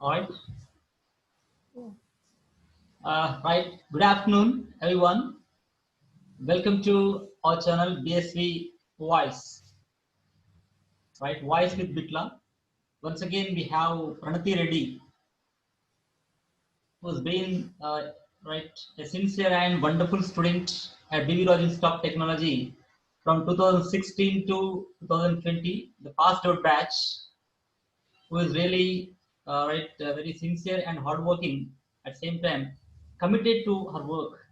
All right. Yeah. Right. Good afternoon, everyone. Welcome to our channel BSV Voice. Right. Voice with Bitla. Once again, we have Pranati Reddy, who's been right a sincere and wonderful student at BV Rogers Stock Technology from 2016 to 2020, the passed out batch, who is really very sincere and hardworking at the same time, committed to her work.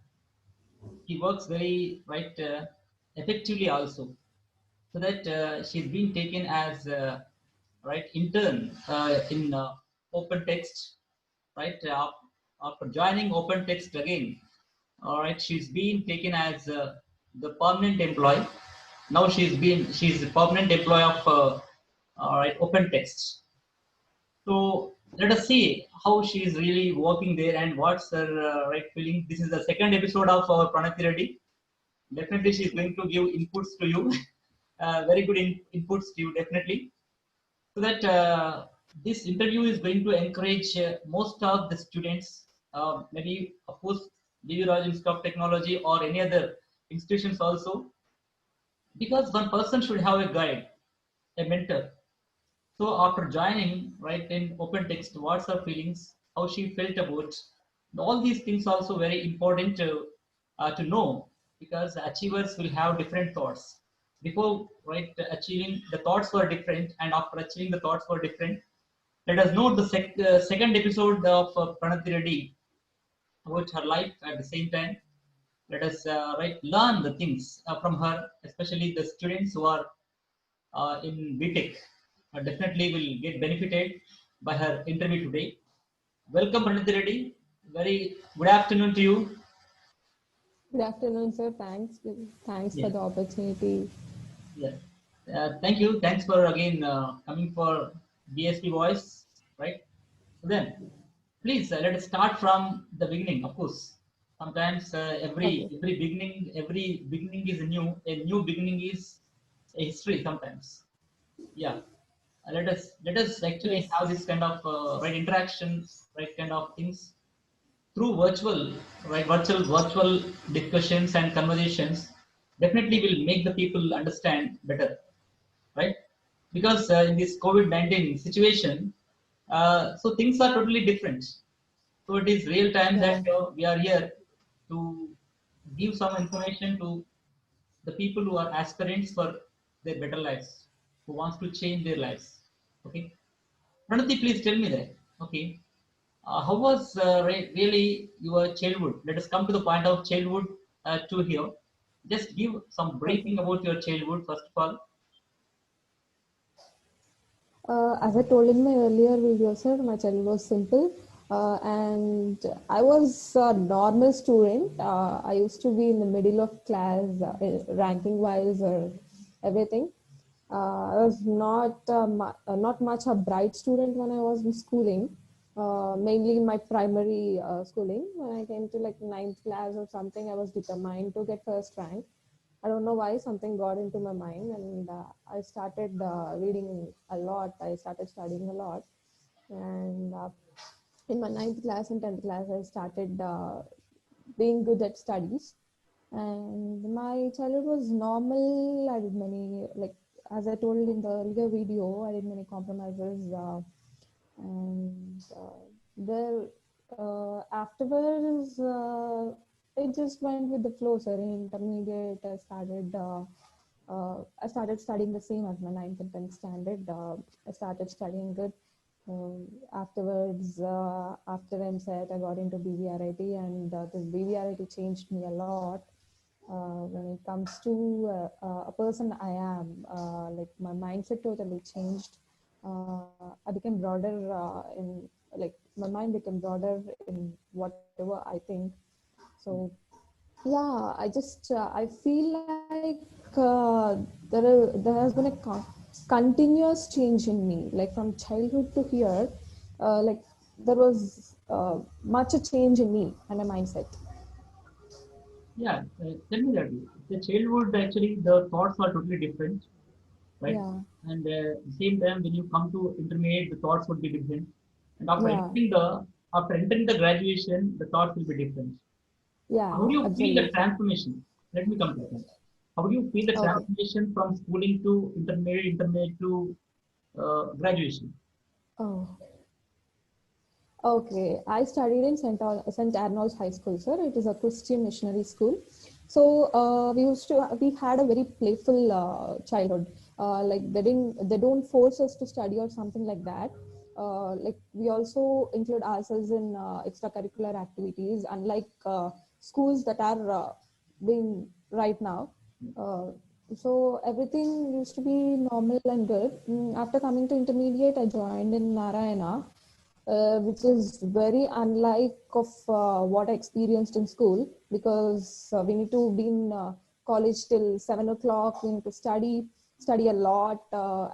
He works very effectively also, so that she's been taken as intern in open text, right after joining open text again. All right, she's been taken as the permanent employee. Now she's the permanent employee of all right open text. So let us see how she is really working there and what's her right feeling. This is the second episode of our Pranati Reddy. Definitely, she's going to give inputs to you, very good inputs to you, definitely. So that this interview is going to encourage most of the students, maybe, of course, BV Raj Institute of Technology or any other institutions also, because one person should have a guide, a mentor. So after joining, right in open text, what's her feelings, how she felt about all these things also very important to know, because achievers will have different thoughts. Before achieving, the thoughts were different, and after achieving, the thoughts were different. Let us note the second episode of Pranati Reddy about her life at the same time. Let us learn the things from her, especially the students who are in BTech definitely will get benefited by her interview today. Welcome, Pranati Reddy. Very good afternoon to you. Good afternoon, sir. Thanks. Thanks for Yeah, the opportunity. yeah. Thank you. Thanks for again coming for BSP Voice, right? So then, please let us start from the beginning. Of course, sometimes Okay. every beginning is new. A new beginning is a history. Sometimes, yeah. Let us actually Yes. have this kind of interaction, right kind of things through virtual discussions and conversations. Definitely will make the people understand better, right? Because in this COVID-19 situation, so things are totally different. So it is real time that Yeah. we are here to give some information to the people who are aspirants for their better lives, who wants to change their lives. Okay, Pranati, please tell me that. Okay, how was really your childhood? Let us come to the point of childhood to here. Just give some Okay. briefing about your childhood first of all. As I told in my earlier video, sir, my childhood was simple, and I was a normal student. I used to be in the middle of class, ranking wise or everything. I was not much a bright student when I was in schooling. Mainly in my primary schooling. When I came to like ninth class or something, I was determined to get first rank. I don't know why something got into my mind, and I started reading a lot. I started studying a lot, and in my ninth class and tenth class, I started being good at studies. And my childhood was normal. I did many, like as I told in the earlier video, I did many compromises, and there afterwards it just went with the flow. So in intermediate, I started studying the same as my ninth and tenth standard. I started studying good. Afterwards, after MSET, I got into BVRIT, and this BVRIT changed me a lot. When it comes to a person I am, like my mindset totally changed. I became broader in like my mind became broader in whatever I think. So yeah, I feel like there has been a continuous change in me, like from childhood to here. Like there was much a change in me and my mindset. Yeah, tell me that. The childhood actually the thoughts are totally different, right? Yeah. And same time when you come to intermediate, the thoughts would be different. And Yeah, after entering the graduation, the thoughts will be different. yeah, How do you feel the absolutely. transformation? Let me come to that. How do you feel the Okay. transformation from schooling to intermediate to graduation? Oh, okay. I studied in St. Arnold's High School, sir. It is a Christian missionary school. So we had a very playful childhood. Like they don't force us to study or something like that. Like we also include ourselves in extracurricular activities, unlike schools that are being right now. Uh, so everything used to be normal and good. After coming to intermediate, I joined in Narayana, which is very unlike of what I experienced in school, because we need to be in college till 7 o'clock. We need to study a lot,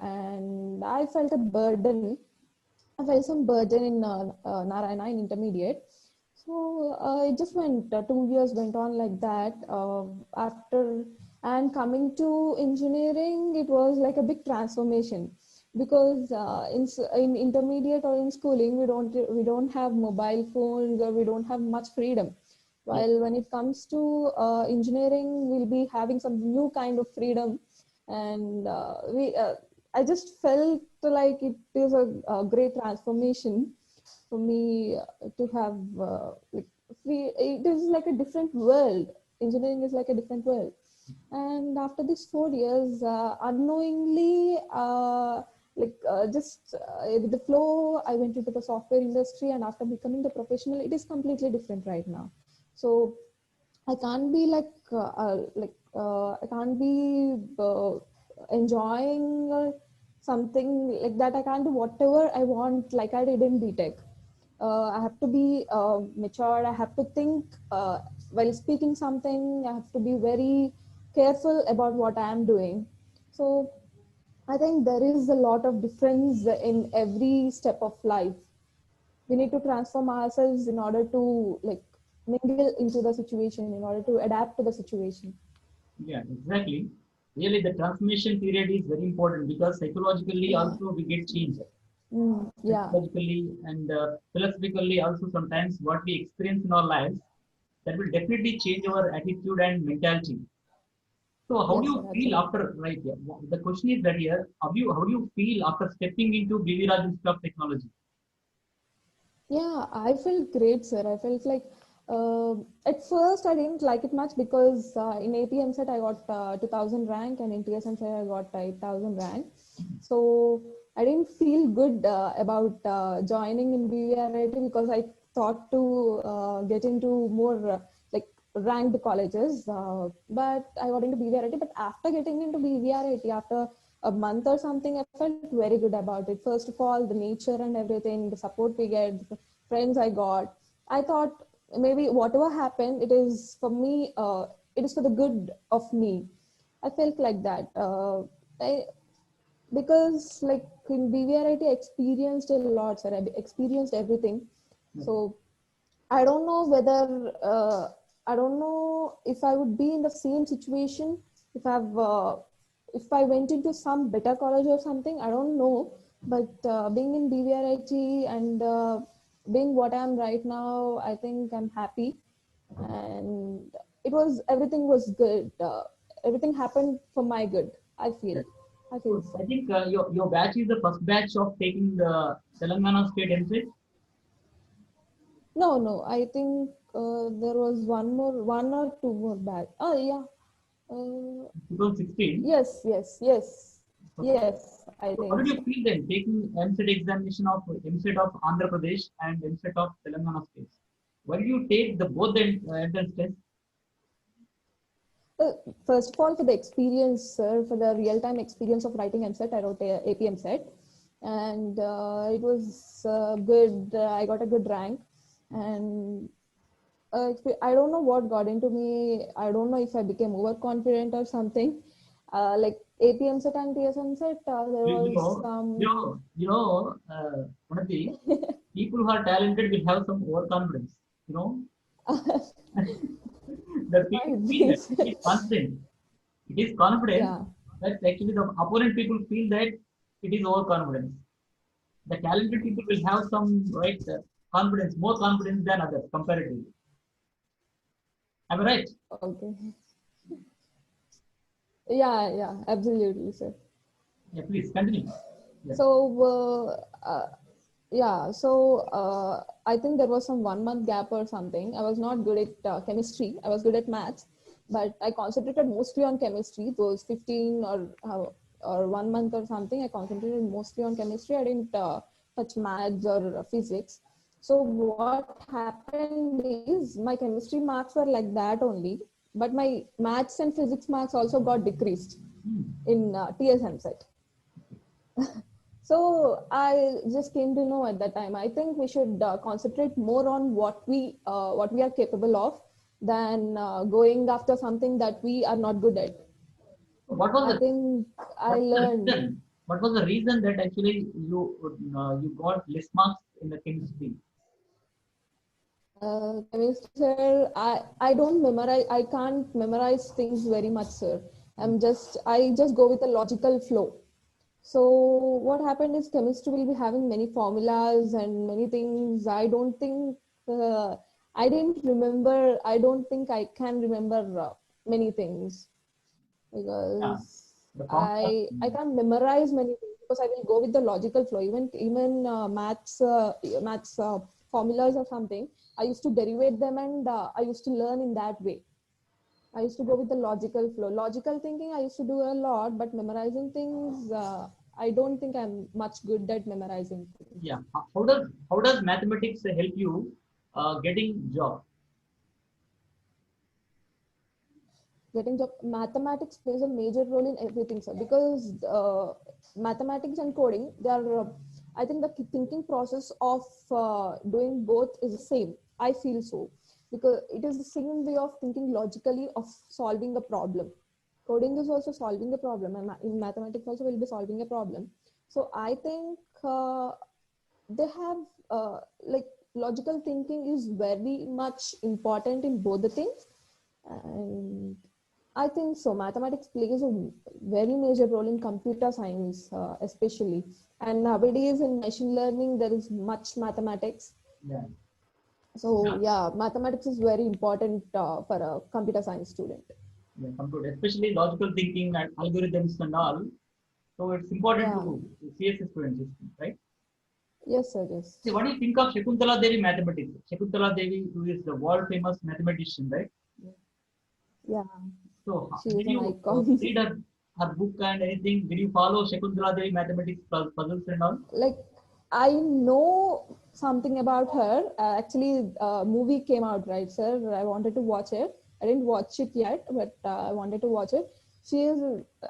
and I felt a burden. I felt some burden in Narayana in intermediate. So it just went 2 years went on like that. After and coming to engineering, it was like a big transformation, because in intermediate or in schooling we don't have mobile phones, or we don't have much freedom. Yes. While when it comes to engineering, we'll be having some new kind of freedom, and we I just felt like it is a great transformation for me to have like it is like a different world. Engineering is like a different world. And after these 4 years, unknowingly, just with the flow, I went into the software industry, and after becoming the professional, it is completely different right now. So I can't be I can't be enjoying something like that. I can't do whatever I want like I did in BTech. I have to be matured. I have to think while speaking something. I have to be very careful about what I am doing. So I think there is a lot of difference in every step of life. We need to transform ourselves in order to like mingle into the situation, in order to adapt to the situation. Yeah, exactly. Really, the transformation period is very important because psychologically Yeah. also we get changed. Yeah. Psychologically and philosophically also sometimes what we experience in our lives that will definitely change our attitude and mentality. So how do Yes, you sir. feel Absolutely. after, right? Yeah, the question is that here, how do you feel after stepping into BV Raj Institute of Technology? Yeah, I felt great, sir. I felt like at first I didn't like it much, because in APM set I got 2000 rank, and in TSM set I got 8000 rank. So I didn't feel good about joining in BVRIT, because I thought to get into more like ranked colleges. But I got into BVRIT. But after getting into BVRIT, after a month or something, I felt very good about it. First of all, the nature and everything, the support we get, the friends I got. I thought maybe whatever happened, it is for me. It is for the good of me. I felt like that. Because like in BVRIT, I experienced a lot, sir. I experienced everything. So I don't know whether I don't know if I would be in the same situation if I went into some better college or something. I don't know, but being in BVRIT and being what I am right now, I think I'm happy, and everything was good. Everything happened for my good. I feel. Yes. I feel So I so. think your batch is the first batch of taking the Telangana State MSET No, no. I think there was one or two more back. Oh yeah. 2016. Yes, yes, yes, yes. I So think how did so. you feel then taking MSET examination of MSET of Andhra Pradesh and MSET of Telangana State? Why did you take the both the entrance tests? Uh, First of all, for the experience, for the real-time experience of writing MSET, I wrote a APM set, and it was good. I got a good rank, and I don't know what got into me. I don't know if I became overconfident or something. Like APM set and TSM set, there You, you was know, you some. know, you know, Unnati, people who are talented will have some overconfidence. You know, the people Might feel be. that it is confident. It is confidence, Yeah. but actually the opponent people feel that it is overconfidence. The talented people will have some right confidence, more confidence than others comparatively. Am I right? Okay. Yeah, yeah, absolutely, sir. Yeah, please continue. Yeah. So, yeah, so I think there was some 1 month gap or something. I was not good at chemistry. I was good at maths, but I concentrated mostly on chemistry. Those 15 or 1 month or something, I concentrated mostly on chemistry. I didn't touch maths or physics. So what happened is my chemistry marks were like that only, but my maths and physics marks also got decreased Hmm. in TSM set. So I just came to know at that time. I think we should concentrate more on what we are capable of than going after something that we are not good at. What was I the think I what was the learned. reason? What was the reason that actually you got less marks in the chemistry? Chemistry, sir, I don't memorize. I can't memorize things very much, sir. I just go with a logical flow. So what happened is chemistry will be having many formulas and many things. Uh, I didn't remember. I don't think I can remember many things Yeah, because the formula. I can't memorize many things because I will go with the logical flow. Even maths formulas or something. I used to derivate them and I used to learn in that way. I used to go with the logical flow. Logical thinking, I used to do a lot, but memorizing things, I don't think I'm much good at memorizing things. Yeah. How does mathematics help you getting job? Getting job, mathematics plays a major role in everything, sir, because mathematics and coding, they are, I think the thinking process of doing both is the same. I feel so because it is the same way of thinking logically of solving a problem. Coding is also solving a problem, and in mathematics also will be solving a problem. So I think they have like logical thinking is very much important in both the things, and I think so. Mathematics plays a very major role in computer science, especially. And nowadays in machine learning, there is much mathematics. Yeah. So Yeah. yeah, mathematics is very important for a computer science student. Yeah. Computer, especially logical thinking and algorithms and all. So it's important Yeah. to CSS students, right? Yes, sir. See, Yes. what do you think of Shakuntala Devi mathematics? Shakuntala Devi, who is the world famous mathematician, right? Yeah. So, She is did an you icon. read her book and anything? Did you follow Shakuntala Devi mathematics puzzles and all? Like I know something about her. Actually, a movie came out, right, sir? I wanted to watch it. I didn't watch it yet, but I wanted to watch it. She is,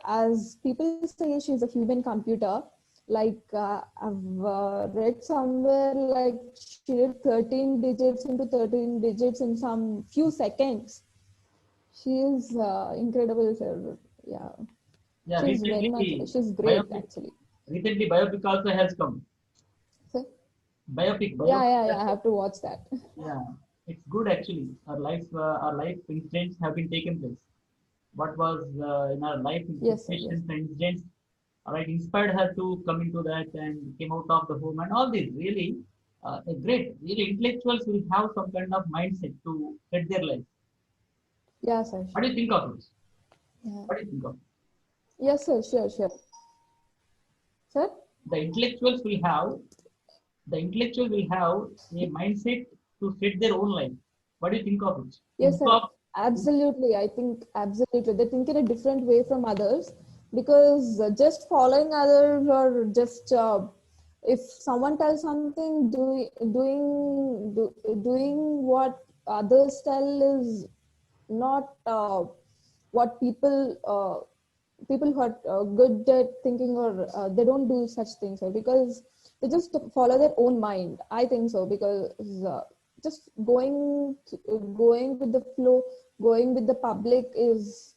as people say, she's a human computer. Like I've read somewhere, like she did 13 digits into 13 digits in some few seconds. She is incredible, sir. Yeah, Yeah, she's very much. She's great, biopic, actually. recently biopic also has come. So, yeah, Biopic yeah, yeah. has I come. have to watch that. Yeah, it's good actually. Our life incidents have been taken place. What was in our life Yes, sir. Yes. situations and incidents, right, inspired her to come into that and came out of the home and all this. Really, a great. Really, intellectuals will have some kind of mindset to set their life. Yeah, sir. What do you think of it? Yeah. What do you think of it? Yes, sir. Sure, sure. Sir? The intellectuals will have the intellectual will have a mindset to set their own life. What do you think of it? Yes, Instead sir. of Absolutely. I think absolutely. They think in a different way from others because just following others or just if someone tells something, doing what others tell is not what people who are good at thinking or they don't do such things, right? Because they just follow their own mind. I think so because just going with the flow, going with the public is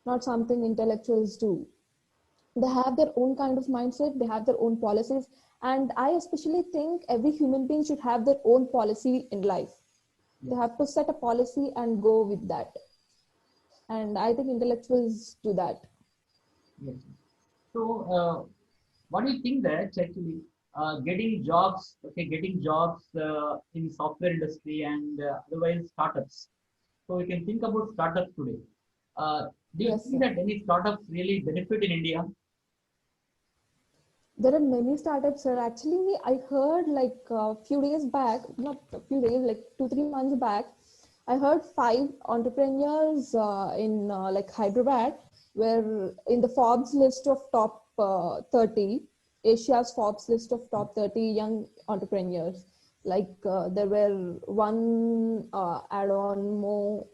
not something intellectuals do. They have their own kind of mindset, they have their own policies, and I especially think every human being should have their own policy in life. They yes, have to set a policy and go with that, and I think intellectuals do that. yes. So, what do you think that actually? getting jobs, okay, getting jobs in software industry and otherwise startups. So we can think about startups today. Do you Yes, think sir. that any startups really benefit in India? There are many startups, sir. Actually, I heard like a few days back, not a few days, like 2, 3 months back, I heard five entrepreneurs in like Hyderabad were in the Forbes list of top 30, Asia's Forbes list of top 30 young entrepreneurs. Like there were one add-on more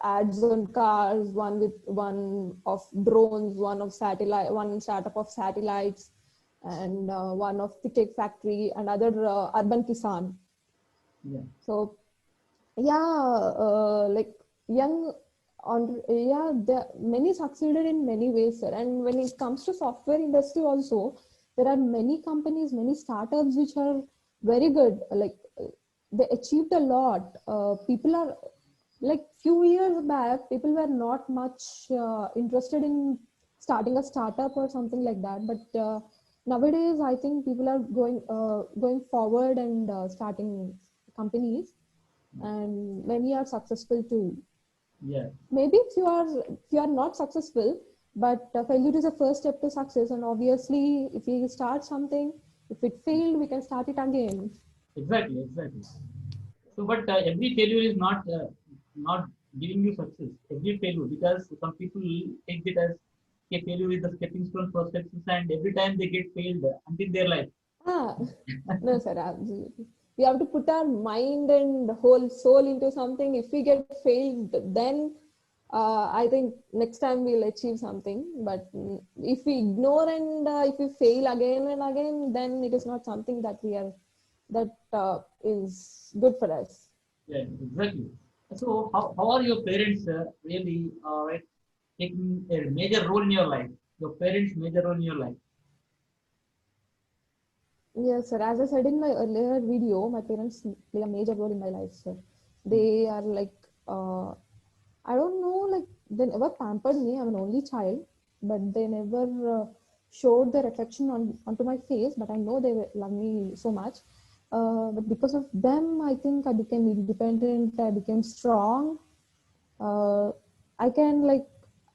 ads on cars, one with one of drones, one of satellite, one startup of satellites, and one of the tech factory, and other urban kisan. Yeah, So yeah, like young on yeah, there many succeeded in many ways, sir. And when it comes to software industry also, there are many companies, many startups which are very good. Like they achieved a lot. People are like few years back, people were not much interested in starting a startup or something like that. But nowadays, I think people are going forward and starting companies, and many are successful too. yeah, Maybe if you are not successful, but failure is a first step to success. And obviously, if we start something, if it failed, we can start it again. exactly, exactly. So, but every failure is not giving you success. Every failure, because some people take it as a failure is the stepping stone for success, and every time they get failed until their life. Ah, no, sir, absolutely. We have to put our mind and whole soul into something. If we get failed, then I think next time we'll achieve something. But if we ignore and if we fail again and again, then it is not something that is good for us. Yeah, exactly. So, how are your parents really right, taking a major role in your life? Your parents' major role in your life. Yes, sir. As I said in my earlier video, my parents play a major role in my life, sir. They are like, uh, I don't know, like they never pampered me. I'm an only child, but they never showed their affection onto my face. But I know they love me so much. But because of them, I think I became independent. I became strong. uh, I can like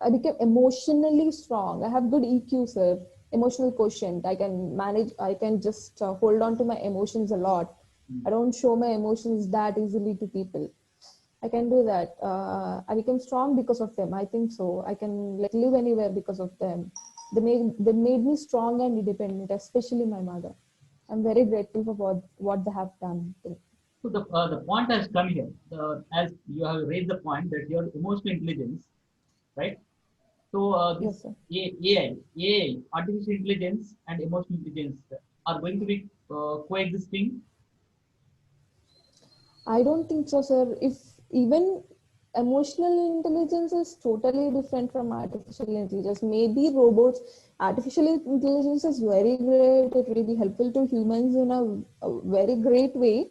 I became emotionally strong. I have good EQ, sir. Emotional quotient. I can manage. I can just hold on to my emotions a lot. I don't show my emotions that easily to people. I can do that. I became strong because of them. I think so. I can like live anywhere because of them. They made me strong and independent, especially my mother. I'm very grateful for what they have done. So the point has come here. As you have raised the point that your emotional intelligence, right? So Yes, this sir. artificial intelligence and emotional intelligence are going to be coexisting. I don't think so, sir. If even emotional intelligence is totally different from artificial intelligence, maybe robots, artificial intelligence is very great. It will be helpful to humans in a very great way.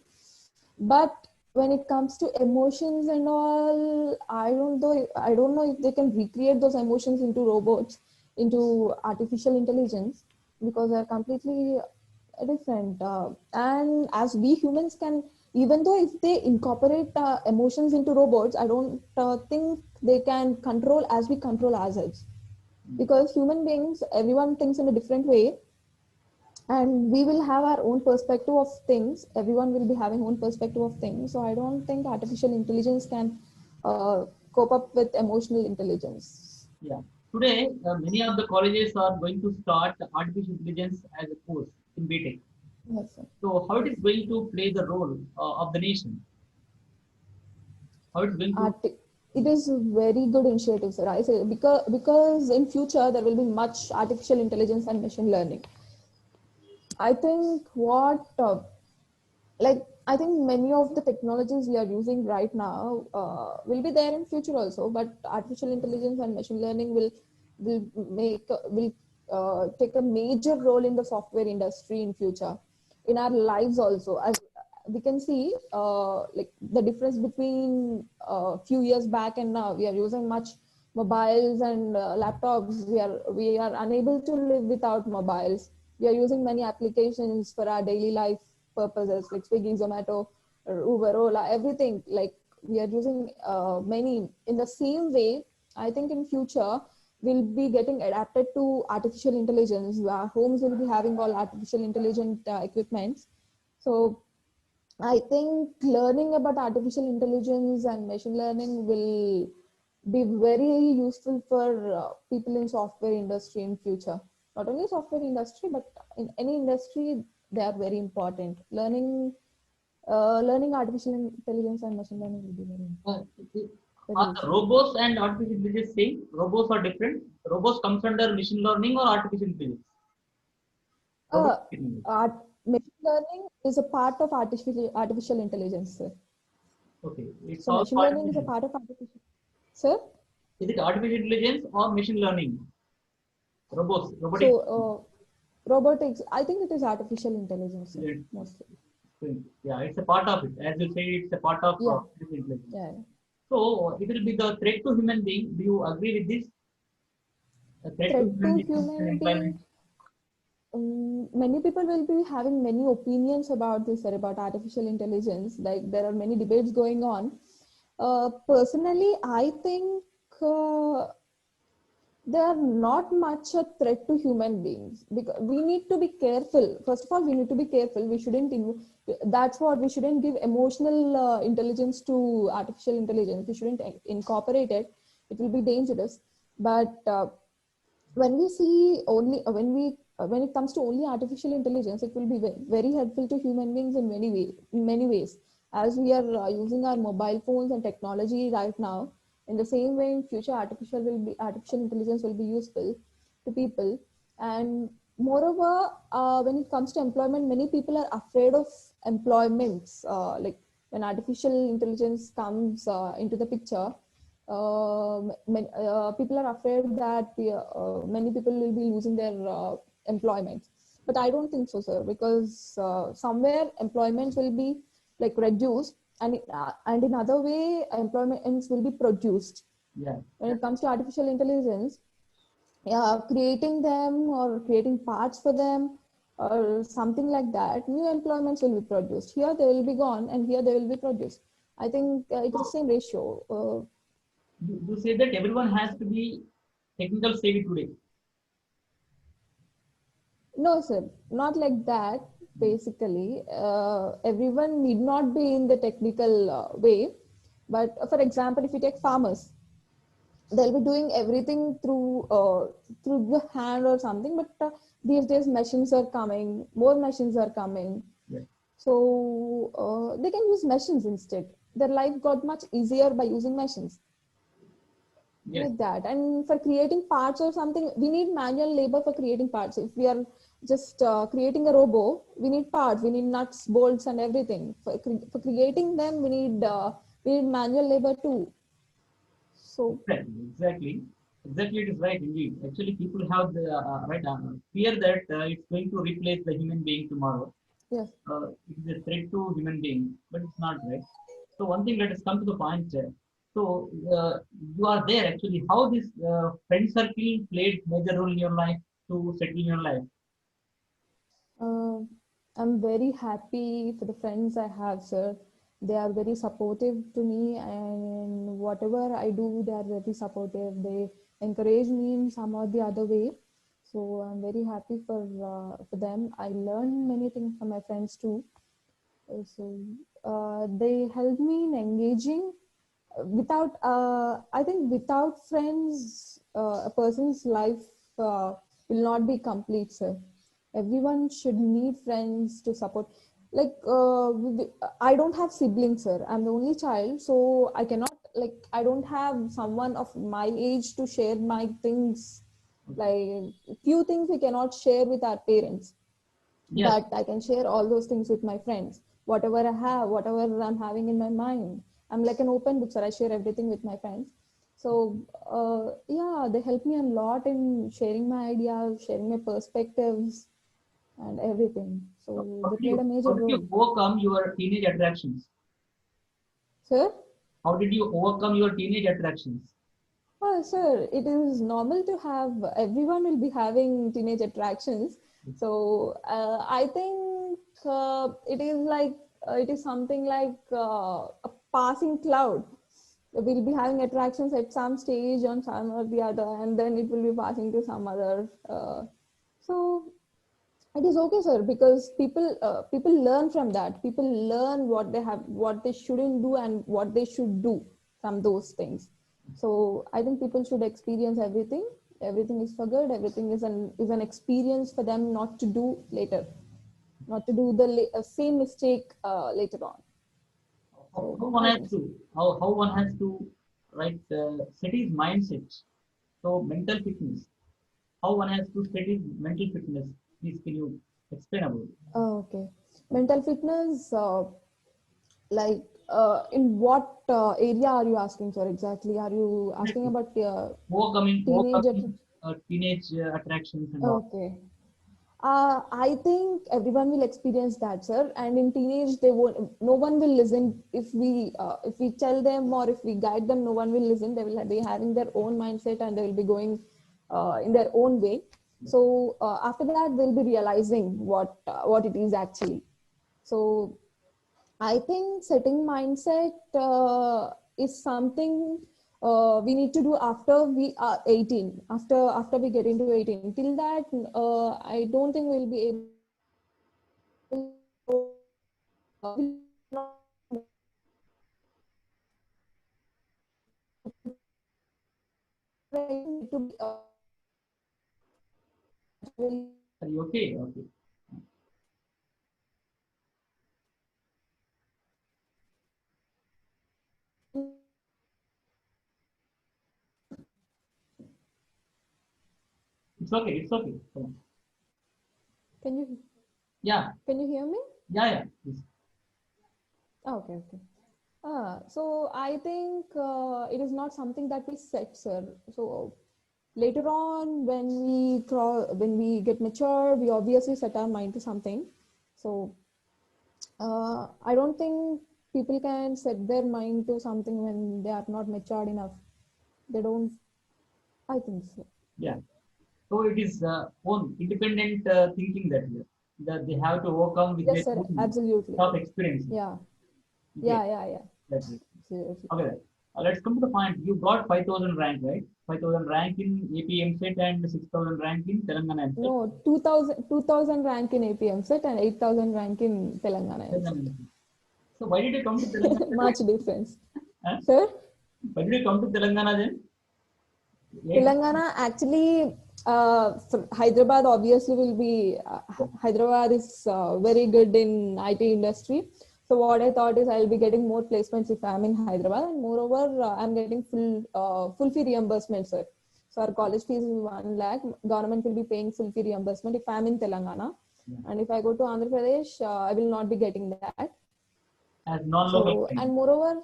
But when it comes to emotions and all, I don't know. I don't know if they can recreate those emotions into robots, into artificial intelligence, because they're completely different. And as we humans can, even though if they incorporate emotions into robots, I don't think they can control as we control ourselves. Because human beings, everyone thinks in a different way, and we will have our own perspective of things. Everyone will be having own perspective of things. So I don't think artificial intelligence can cope up with emotional intelligence. Yeah. Today, many of the colleges are going to start artificial intelligence as a course in BTech. Yes, sir. So how it is going to play the role of the nation? How it's going to? It is a very good initiative, sir. I say because in future there will be much artificial intelligence and machine learning. I think I think many of the technologies we are using right now will be there in future also. But artificial intelligence and machine learning will take a major role in the software industry in future, in our lives also. As we can see, like the difference between a few years back and now, we are using much mobiles and laptops. We are unable to live without mobiles. We are using many applications for our daily life purposes, like Swiggy, Zomato, Uber, Ola, everything. Like we are using many. In the same way, I think in future we'll be getting adapted to artificial intelligence. Our homes will be having all artificial intelligent equipments. So I think learning about artificial intelligence and machine learning will be very useful for people in software industry in future. Not only software industry, but in any industry, they are very important. Learning artificial intelligence and machine learning will be Uh, very are the useful. robots and artificial intelligence same? Robots are different. Robots comes under machine learning or artificial intelligence. Uh, Robotic technology. Machine learning is a part of artificial intelligence, sir. Okay, it's So all machine part of learning is a it. part of artificial. Sir. Is it artificial intelligence or machine learning? Robots, So, robotic. robotics, I think it is artificial intelligence, sir, It's- mostly. Yeah, it's a part of it. As you say, it's a part of Yeah, artificial intelligence. yeah. So it will be the threat to human being. Do you agree with this? A threat to Threat human to being and human being. employment. Many people will be having many opinions about this, sir, about artificial intelligence. Like there are many debates going on. Personally, I think they are not much a threat to human beings because we need to be careful. First of all, we need to be careful. We shouldn't. That's what we shouldn't give emotional intelligence to artificial intelligence. We shouldn't incorporate it. It will be dangerous. But when we see only when it comes to only artificial intelligence, it will be very helpful to human beings in many ways. As we are using our mobile phones and technology right now, in the same way in future artificial intelligence will be useful to people. And moreover, when it comes to employment, many people are afraid of employments, like when artificial intelligence comes into the picture. People are afraid that many people will be losing their employment. But I don't think so, sir, because somewhere employments will be like reduced, and in other way employments will be produced. Yeah. When it comes to artificial intelligence, creating them or creating parts for them or something like that, new employments will be produced. Here they will be gone, and here they will be produced. I think it is the So same ratio. you say that everyone has to be technical savvy today. No, sir, not like that. Basically, everyone need not be in the technical way. But for example, if you take farmers, they'll be doing everything through the hand or something. But these days, machines are coming. More machines are coming. Yeah. So they can use machines instead. Their life got much easier by using machines Yes. like that. And for creating parts or something, we need manual labor for creating parts. If we are just creating a robo, we need parts, we need nuts, bolts, and everything. For creating them, we need manual labor too. So Exactly. Exactly. It is right indeed. Actually, people have the right fear that it's going to replace the human being tomorrow. yes. It is a threat to human being, but it's not right. So one thing, let us come to the point. So you are there actually. How this friend circle played major role in your life to settle in your life? Uh, I'm very happy for the friends I have, sir. They are very supportive to me, and whatever I do, they are very supportive. They encourage me in some or the other way. So I'm very happy for them. I learned many things from my friends too. So they help me in engaging. I think without friends, a person's life will not be complete, sir. Everyone should need friends to support. Like, I don't have siblings, sir. I'm the only child, so I cannot, like, I don't have someone of my age to share my things. Like, few things we cannot share with our parents, Yes. but I can share all those things with my friends. Whatever I have, whatever I'm having in my mind, I'm like an open book, sir. I share everything with my friends. So yeah, they help me a lot in sharing my ideas, sharing my perspectives, and everything. So they played a major How did you role. overcome your teenage attractions? Sir? How did you overcome your teenage attractions? Sir, it is normal to have, everyone will be having teenage attractions. So I think it is something like a passing cloud. We'll be having attractions at some stage on some or the other, and then it will be passing to some other. So it is okay, sir, because people learn from that. People learn what they shouldn't do, and what they should do from those things. So I think people should experience everything. Everything is for good. Everything is an experience for them not to do later, not to do the same mistake later on. So How one I has think to so. how one has to right set his mindset. So mental fitness. How one has to set his mental fitness. Please, can you explain about it? Okay, mental fitness. Like in what area are you asking, sir? Exactly, are you asking Definitely. about teenager? Overcoming teenage attractions and all. Okay. I think everyone will experience that, sir. And in teenage, they won't. No one will listen if we tell them or if we guide them. No one will listen. They will be having their own mindset and they will be going in their own way. So after that, they'll be realizing what it is actually. So I think setting mindset is something we need to do after we are 18. After we get into 18. Till that, I don't think we'll be able we'll not to be will Are you okay? Okay. It's okay. It's okay. Come on. can you Yeah. can you hear me? Yeah. Yeah. Please. Okay, okay. So I think it is not something that we set, sir. So later on, when we get mature, we obviously set our mind to something. So I don't think people can set their mind to something when they are not matured enough. They don't. I think so. Yeah. So it is own independent thinking that they have to overcome with Yes, their sir. own Absolutely. self experiences. Yeah. Okay. Yeah. Yeah. Yeah. That's it. Absolutely. Okay. Let's come to the point. You got 5,000 rank, right? 5,000 rank in AP MSET and 6,000 rank in Telangana MSET. No, 2000 rank in APM set and 8,000 rank in Telangana Telangana set. MSET. So why did you come to Telangana? Much difference. Huh? Sir, Why did you come to Telangana then? Eight. Telangana actually, Hyderabad obviously will be, Hyderabad is very good in IT industry. So what I thought is I'll be getting more placements if I'm in Hyderabad, and moreover, I'm getting full fee reimbursement, sir. So our college fees is 1 lakh. Government will be paying full fee reimbursement if I'm in Telangana. Yeah. And if I go to Andhra Pradesh, I will not be getting that. As non-local So, and candidate. moreover,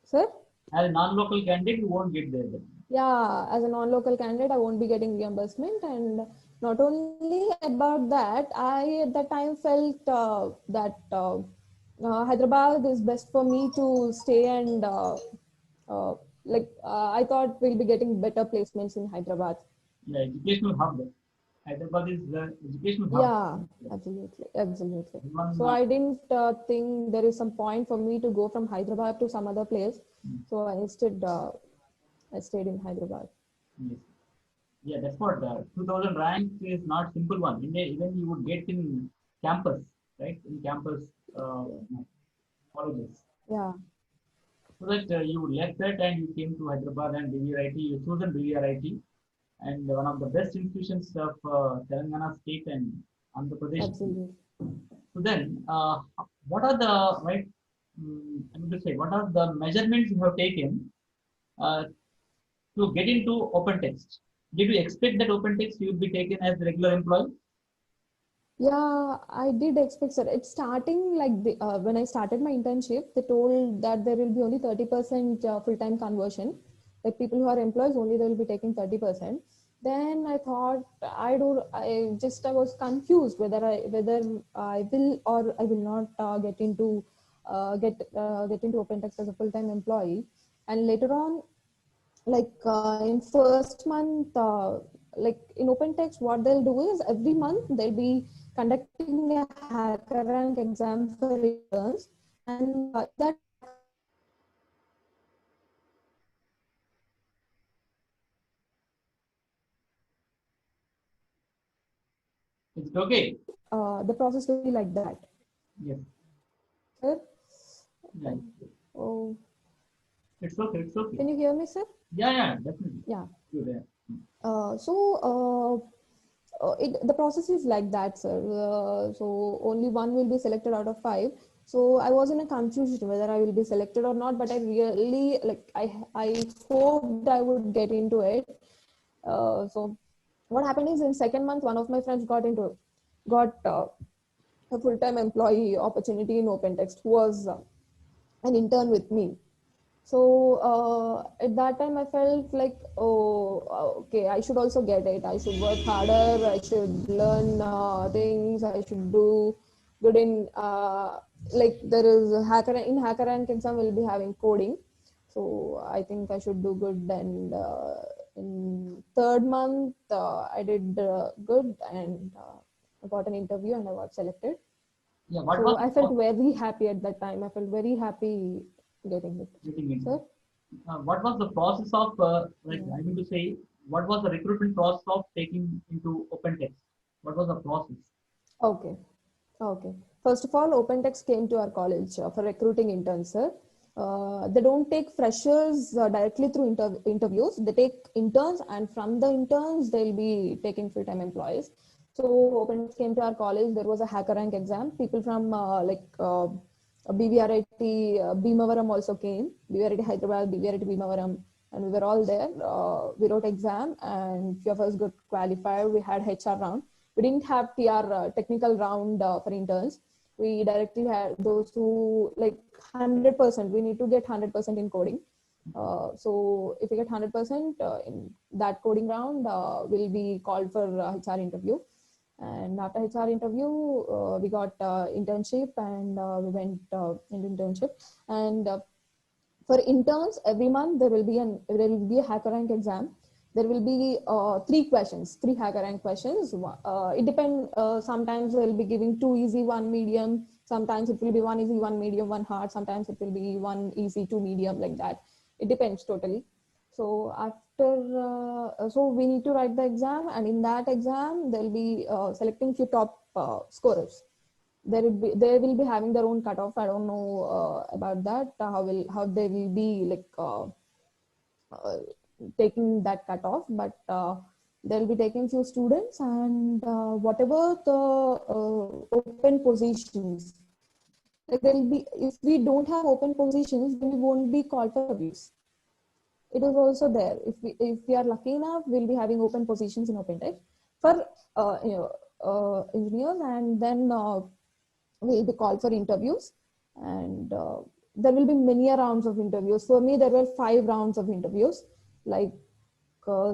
sir, As a non-local candidate, you won't get there then. yeah, as a non-local candidate, I won't be getting reimbursement. And not only about that, I at that time felt that Hyderabad is best for me to stay and I thought we'll be getting better placements in Hyderabad. Yeah, educational hub. Hyderabad is the educational hub. Yeah, absolutely, absolutely. Everyone, So I didn't think there is some point for me to go from Hyderabad to some other place. So I stayed in Hyderabad. yes. Yeah, that's what 2000 rank is not simple one. Even you would get in campus, right? In campus uh, colleges. Yeah, So that you left that and you came to Hyderabad and DVRIT. You chosen DVRIT and one of the best institutions of Telangana state and Andhra Pradesh. absolutely. So then, what are the right? I mean to say, what are the measurements you have taken uh, to get into open text? Did you expect that open text you would be taken as a regular employee? Yeah, I did expect, sir. It's starting like when I started my internship, they told that there will be only 30% full-time conversion. Like people who are employees only they will be taking 30%. Then I thought I was confused whether I will or I will not get into open text as a full-time employee. And later on, like in first month, like in OpenText, what they'll do is every month they'll be conducting a HackerRank exam for interns, and that Is it okay? the process will be like that. Yes. Sir? Yeah. Oh, It's okay. It's okay. can you hear me, sir? Yeah, definitely. Yeah. Good. Yeah. The process is like that, sir. So only one will be selected out of five. So I was in a confusion whether I will be selected or not, but I really I hoped I would get into it. So what happened is in second month, one of my friends got a full-time employee opportunity in OpenText, who was an intern with me. So at that time, I felt like, oh, okay, I should also get it. I should work harder. I should learn things. I should do good in like there is a HackerRank exam. We'll be having coding, so I think I should do good. And in third month, I did good, and I got an interview and I got selected. Yeah. What So was I felt very happy at that time. I felt very happy getting it. getting in? Sir? What was the process of like Yeah. I mean to say, what was the recruitment process of taking into OpenText? What was the process? Okay. Okay. First of all, OpenText came to our college for recruiting interns, sir. They don't take freshers directly through interviews. They take interns, and from the interns, they'll be taking full-time employees. So OpenText came to our college. There was a HackerRank exam. People from BVRIT, Bhimavaram also came. BVRIT Hyderabad, BVRIT Bhimavaram, and we were all there. We wrote exam, and few of us got qualified. We had HR round. We didn't have TR technical round for interns. We directly had those who like 100%. We need to get 100% in coding. So if we get 100% in that coding round, we'll be called for HR interview. And after HR interview, we got internship, and we went into internship. And for interns, every month there will be a HackerRank exam. There will be three HackerRank questions. It depends. Sometimes they'll be giving two easy, one medium. Sometimes it will be one easy, one medium, one hard. Sometimes it will be one easy, two medium, like that. It depends totally. So so we need to write the exam, and in that exam they'll be selecting few top scorers. They will be having their own cutoff. I don't know about that. How they will be like uh, taking that cutoff, but they'll be taking few students, and whatever the open positions, like there'll be, if we don't have open positions, then we won't be called for interviews. It is also there. If we are lucky enough, we'll be having open positions in OpenText for engineers, and then will be called for interviews. And there will be many rounds of interviews. For me, there were 5 rounds of interviews, like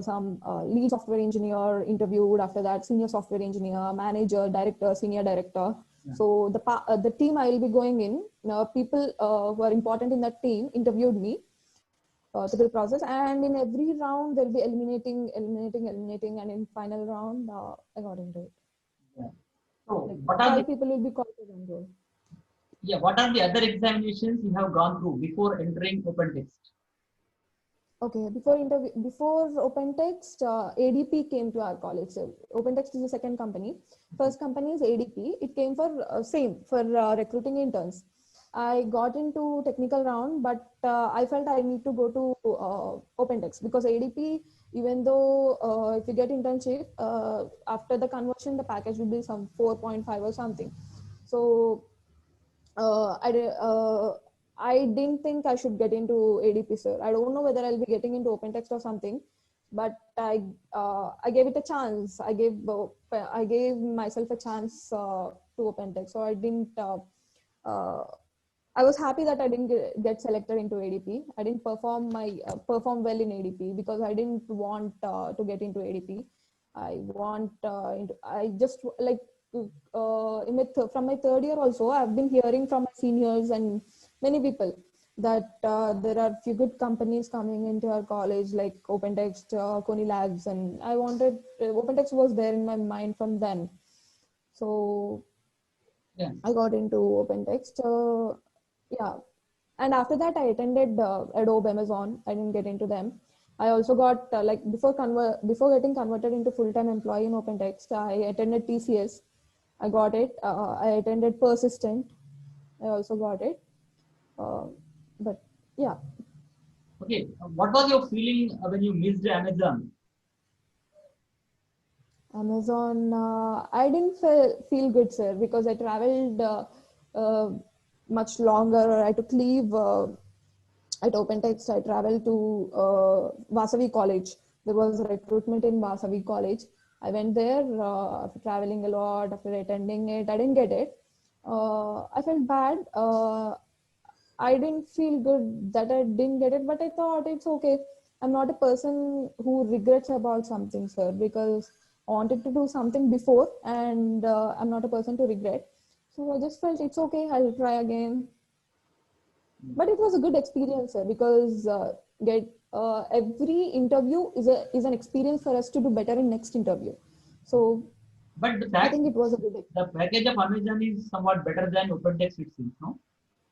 some lead software engineer interviewed, after that senior software engineer, manager, director, senior director. Yeah. So the team I will be going in, people who are important in that team interviewed me through the process, and in every round they'll be eliminating, and in final round I got into it. Yeah. So Like what are 5 the people will be called for one role. what are the other examinations you have gone through before entering OpenText? Okay, before OpenText, ADP came to our college. So OpenText is the second company. First company is ADP. It came for recruiting interns. I got into technical round, but I felt I need to go to OpenText, because ADP, even though if you get internship, after the conversion, the package will be some 4.5 or something. So uh, I, di- uh, I didn't think I should get into ADP, sir. I don't know whether I'll be getting into OpenText or something, but I gave it a chance. I gave myself a chance to OpenText. So I didn't. Uh, I was happy that I didn't get selected into ADP. I didn't perform well in ADP, because I didn't want to get into ADP. I just like from my third year also, I've been hearing from my seniors and many people that there are few good companies coming into our college like OpenText, Kony Labs, and I wanted OpenText was there in my mind from then. So Yeah. I got into OpenText. Yeah, and after that I attended Adobe, Amazon. I didn't get into them. I also got like before getting converted into full-time employee in OpenText, I attended TCS. I got it. I attended Persistent. I also got it. Uh, but yeah, Okay. What was your feeling when you missed Amazon? Amazon. I didn't feel good, sir, because I traveled uh, much longer. I took leave at OpenText. I traveled to Vasavi College. There was a recruitment in Vasavi College. I went there after traveling a lot, after attending it. I didn't get it. I felt bad. I didn't feel good that I didn't get it, but I thought it's okay. I'm not a person who regrets about something, sir, because I wanted to do something before, and I'm not a person to regret. So I just felt it's okay. I'll try again. But it was a good experience, sir, because get every interview is an experience for us to do better in next interview. So But the I fact, think it was a good. the package of Amazon is somewhat better than OpenText, it seems, no?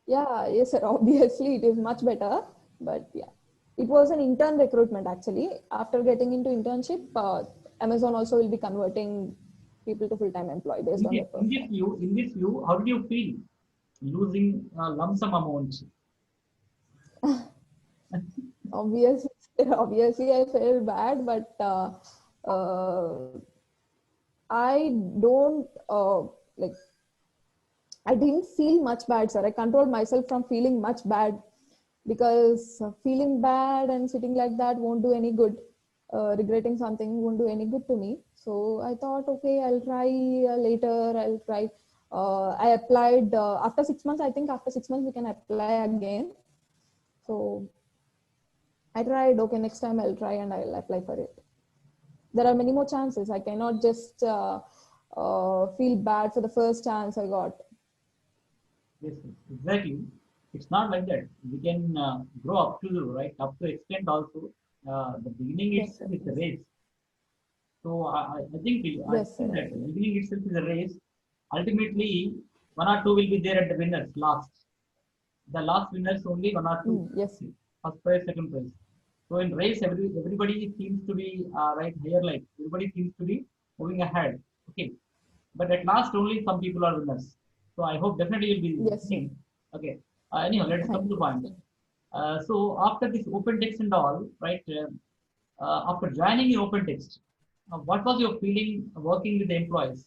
Yeah, yes, sir. Obviously, it is much better. But yeah, it was an intern recruitment actually. After getting into internship, Amazon also will be converting people to full-time employee based on their performance. In this view, how did you feel losing a lump sum amount? Obviously, obviously, I felt bad, but uh, I don't like. I didn't feel much bad, sir. I controlled myself from feeling much bad because feeling bad and sitting like that won't do any good. Regretting something won't do any good to me. So I thought, okay, I'll try later. I'll try. I applied after 6 months. I think after 6 months we can apply again. So I tried. Okay, next time I'll try and I'll apply for it. There are many more chances. I cannot just feel bad for the first chance I got. Yes, yes, exactly. It's not like that. We can grow up to the right, up to extent also. The beginning Yes, itself sir. is a Yes, race. So I yes, think sir. that the beginning itself is a race. Ultimately, one or two will be there at the winners last. The last winners only one or two. Yes. First prize, second prize. So in race, everybody seems to be right higher, like everybody seems to be moving ahead. Okay, but at last only some people are winners. So I hope definitely you'll be Yes, sir. winning. Okay. Anyhow, let's come Thank to the you, point. sir. So after this open text and all, right? After joining in open text, what was your feeling working with the employees?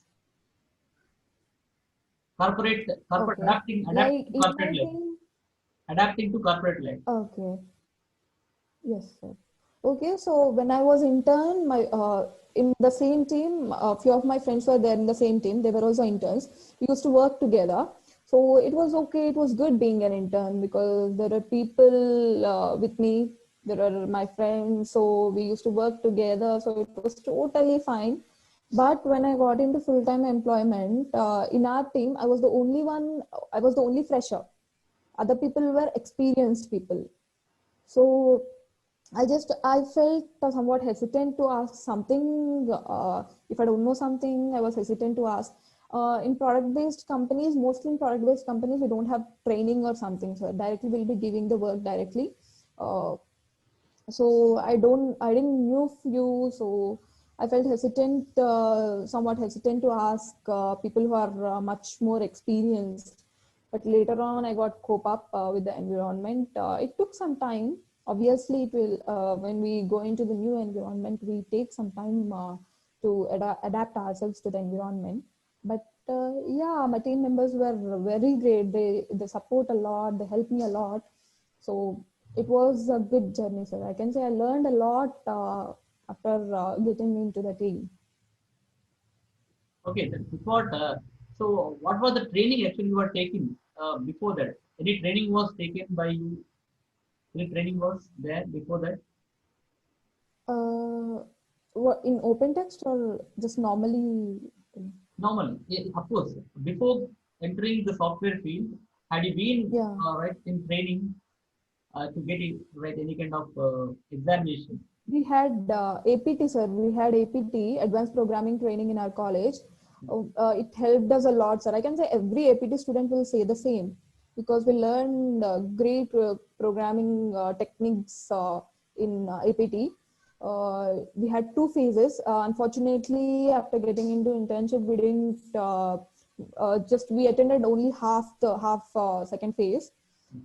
Corporate Okay. adapting Like to in corporate my life, team, adapting to corporate life. okay. Yes, sir. Okay, so when I was intern, my in the same team, a few of my friends were there in the same team. They were also interns. We used to work together. So it was okay. It was good being an intern because there are people with me. There are my friends. So we used to work together. So it was totally fine. But when I got into full-time employment, in our team, I was the only one. I was the only fresher. Other people were experienced people. So I felt somewhat hesitant to ask something. If I don't know something, I was hesitant to ask. In product-based companies, mostly in product-based companies, we don't have training or something. So directly we'll be giving the work directly. Uh, so I didn't knew few. So I felt hesitant, somewhat hesitant to ask people who are much more experienced. But later on, I got cope up with the environment. It took some time. Obviously, it will when we go into the new environment, we take some time to adapt ourselves to the environment. But yeah, my team members were very great. They support a lot. They help me a lot. So it was a good journey, sir. I can say I learned a lot after getting into the team. Okay, that's what. So what was the training actually you were taking before that? Any training was taken by you? Any training was there before that? What in open text or just normally? Normally, yeah, of course, before entering the software field, had you been Yeah. right in training? to get it, right, any kind of examination? We had APT, sir. We had APT, Advanced Programming Training, in our college. It helped us a lot, sir. I can say every APT student will say the same because we learned great programming techniques in APT. We had two phases. Unfortunately, after getting into internship, we didn't just we attended only half second phase.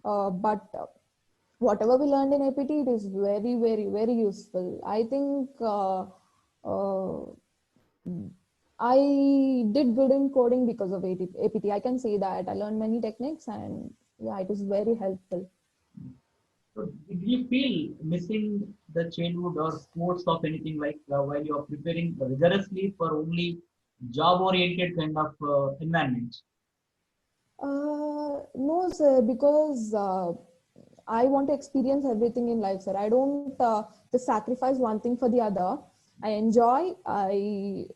But whatever we learned in APT, it is very, very, very useful. I think I did good in coding because of APT. I can say that I learned many techniques, and yeah, it was very helpful. So did you feel missing the childhood or sports of anything like while you are preparing rigorously for only job-oriented kind of environment? No, sir, because I want to experience everything in life, sir. I don't just sacrifice one thing for the other. I enjoy.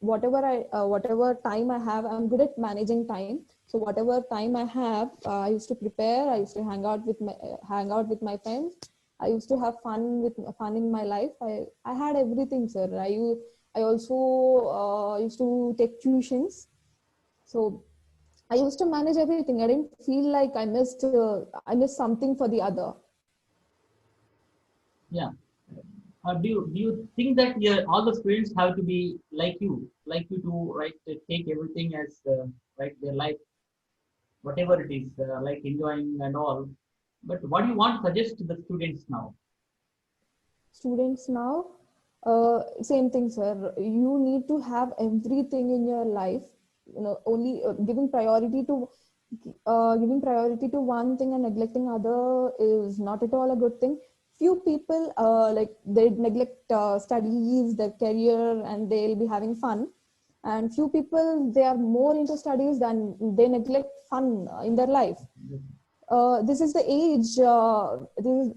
Whatever time I have, I'm good at managing time. So whatever time I have, I used to prepare. I used to hang out with my friends. I used to have fun in my life. I had everything, sir. I also used to take tuitions. So I used to manage everything. I didn't feel like I missed something for the other. Yeah. Do you think that all the students have to be like you to right take everything as right their life, whatever it is, like enjoying and all? But what do you want to suggest to the students now? Students now, same thing, sir. You need to have everything in your life. Only giving priority to one thing and neglecting other is not at all a good thing. Few people like they neglect studies, their career, and they'll be having fun. And few people, they are more into studies than they neglect fun in their life. This is the age,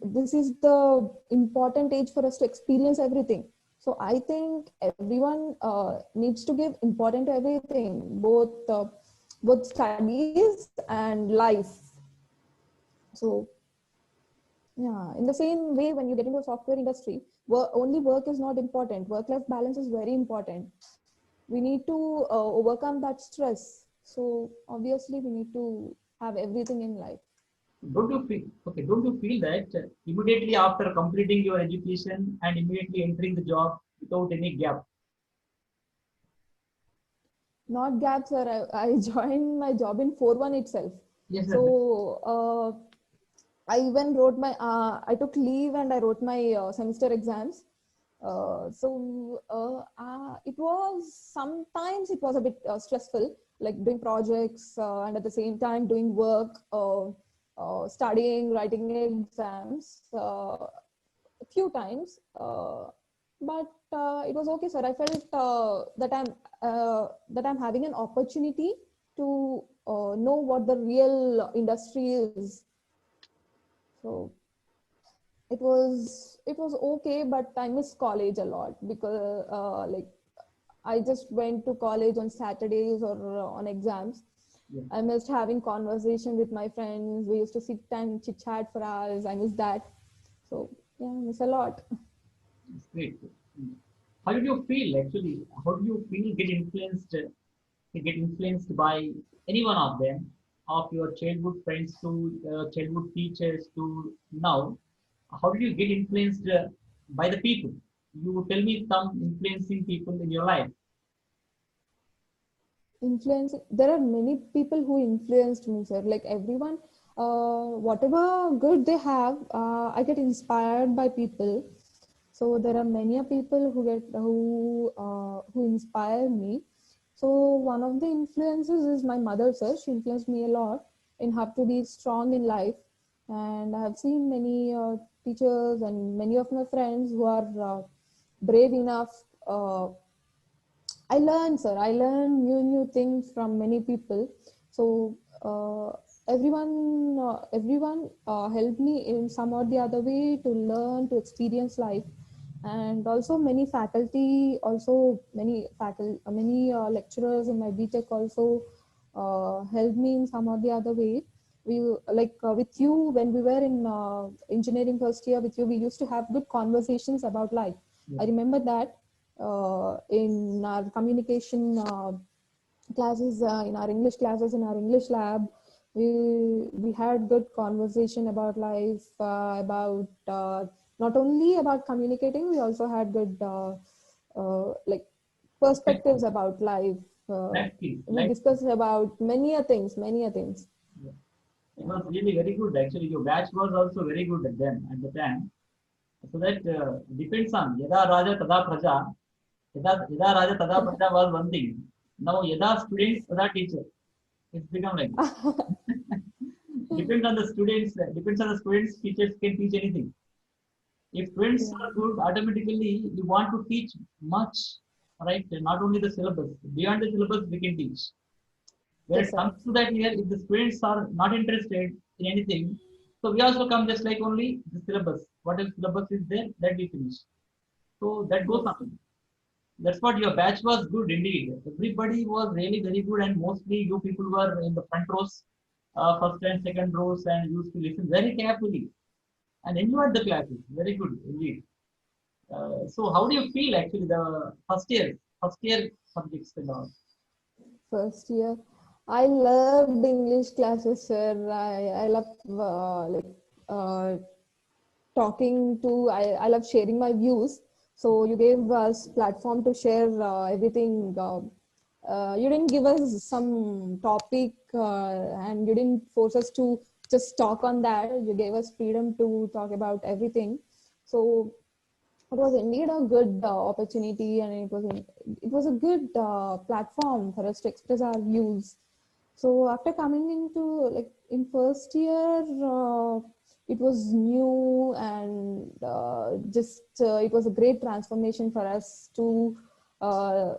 this is the important age for us to experience everything. So I think everyone needs to give important to everything, both studies and life. So yeah, in the same way, when you get into a software industry, only work is not important. Work life balance is very important. We need to overcome that stress. So obviously we need to have everything in life. Don't you feel that immediately after completing your education and immediately entering the job without any gap? Not gaps, sir. I joined my job in 4-1 itself. Yes, sir. So I even wrote I took leave and I wrote my semester exams. Sometimes it was a bit stressful, like doing projects and at the same time doing work, studying, writing exams. A few times, but it was okay, sir. I felt that I'm having an opportunity to know what the real industry is. So it was okay, but I miss college a lot because like I just went to college on Saturdays or on exams. Yeah, I missed having conversation with my friends. We used to sit and chit chat for hours. I miss that. So yeah, I miss a lot. it's great. How did you feel actually? How do you feel get influenced by any one of them, of your childhood friends to childhood teachers to now? How did you get influenced by the people? You tell me some influencing people in your life. Influence, there are many people who influenced me, sir. Like everyone, whatever good they have, I get inspired by people. So there are many people who inspire me. So one of the influences is my mother, sir. She influenced me a lot in how to be strong in life. And I have seen many teachers and many of my friends who are brave enough. I learned, sir. I learned new things from many people. So everyone helped me in some or the other way to learn, to experience life. And also many lecturers in my BTech also helped me in some or the other way. we like with you when we were in engineering first year with you, we used to have good conversations about life. I Yeah. remember that in our communication classes, in our English classes, in our English lab, we had good conversation about life, about not only about communicating, we also had good like perspectives about life. Life skills, We discussed about many a things, many a things. yeah. It Yeah. was really very good actually. Your batch was also very good at then at the time. So that depends on Yada Raja Tada Praja. Yada Raja Tada Praja was one thing. Now Yada students Yes. Tada teacher. It's become like this. Depends on the students. Depends on the students. Teachers can teach anything. If students Yeah. are good, automatically you want to teach much, right? Not only the syllabus. Beyond the syllabus, we can teach. When Yes, it sir. comes to that here, if the students are not interested in anything, so we also come just like only the syllabus. Whatever syllabus is there, that we finish. So that goes Yes. on. That's what your batch was good indeed. Everybody was really very good, and mostly you people were in the front rows, first and second rows, and used to listen very carefully and enjoyed the classes. Very good indeed. So how do you feel actually the first year subjects and all? First year, I loved English classes, sir. I love like uh, talking to. I love sharing my views. So you gave us platform to share everything. You didn't give us some topic, and you didn't force us to just talk on that. You gave us freedom to talk about everything. So it was indeed a good opportunity, and it was a good platform for us to express our views. So after coming into like in first year, it was new, and just it was a great transformation for us to uh,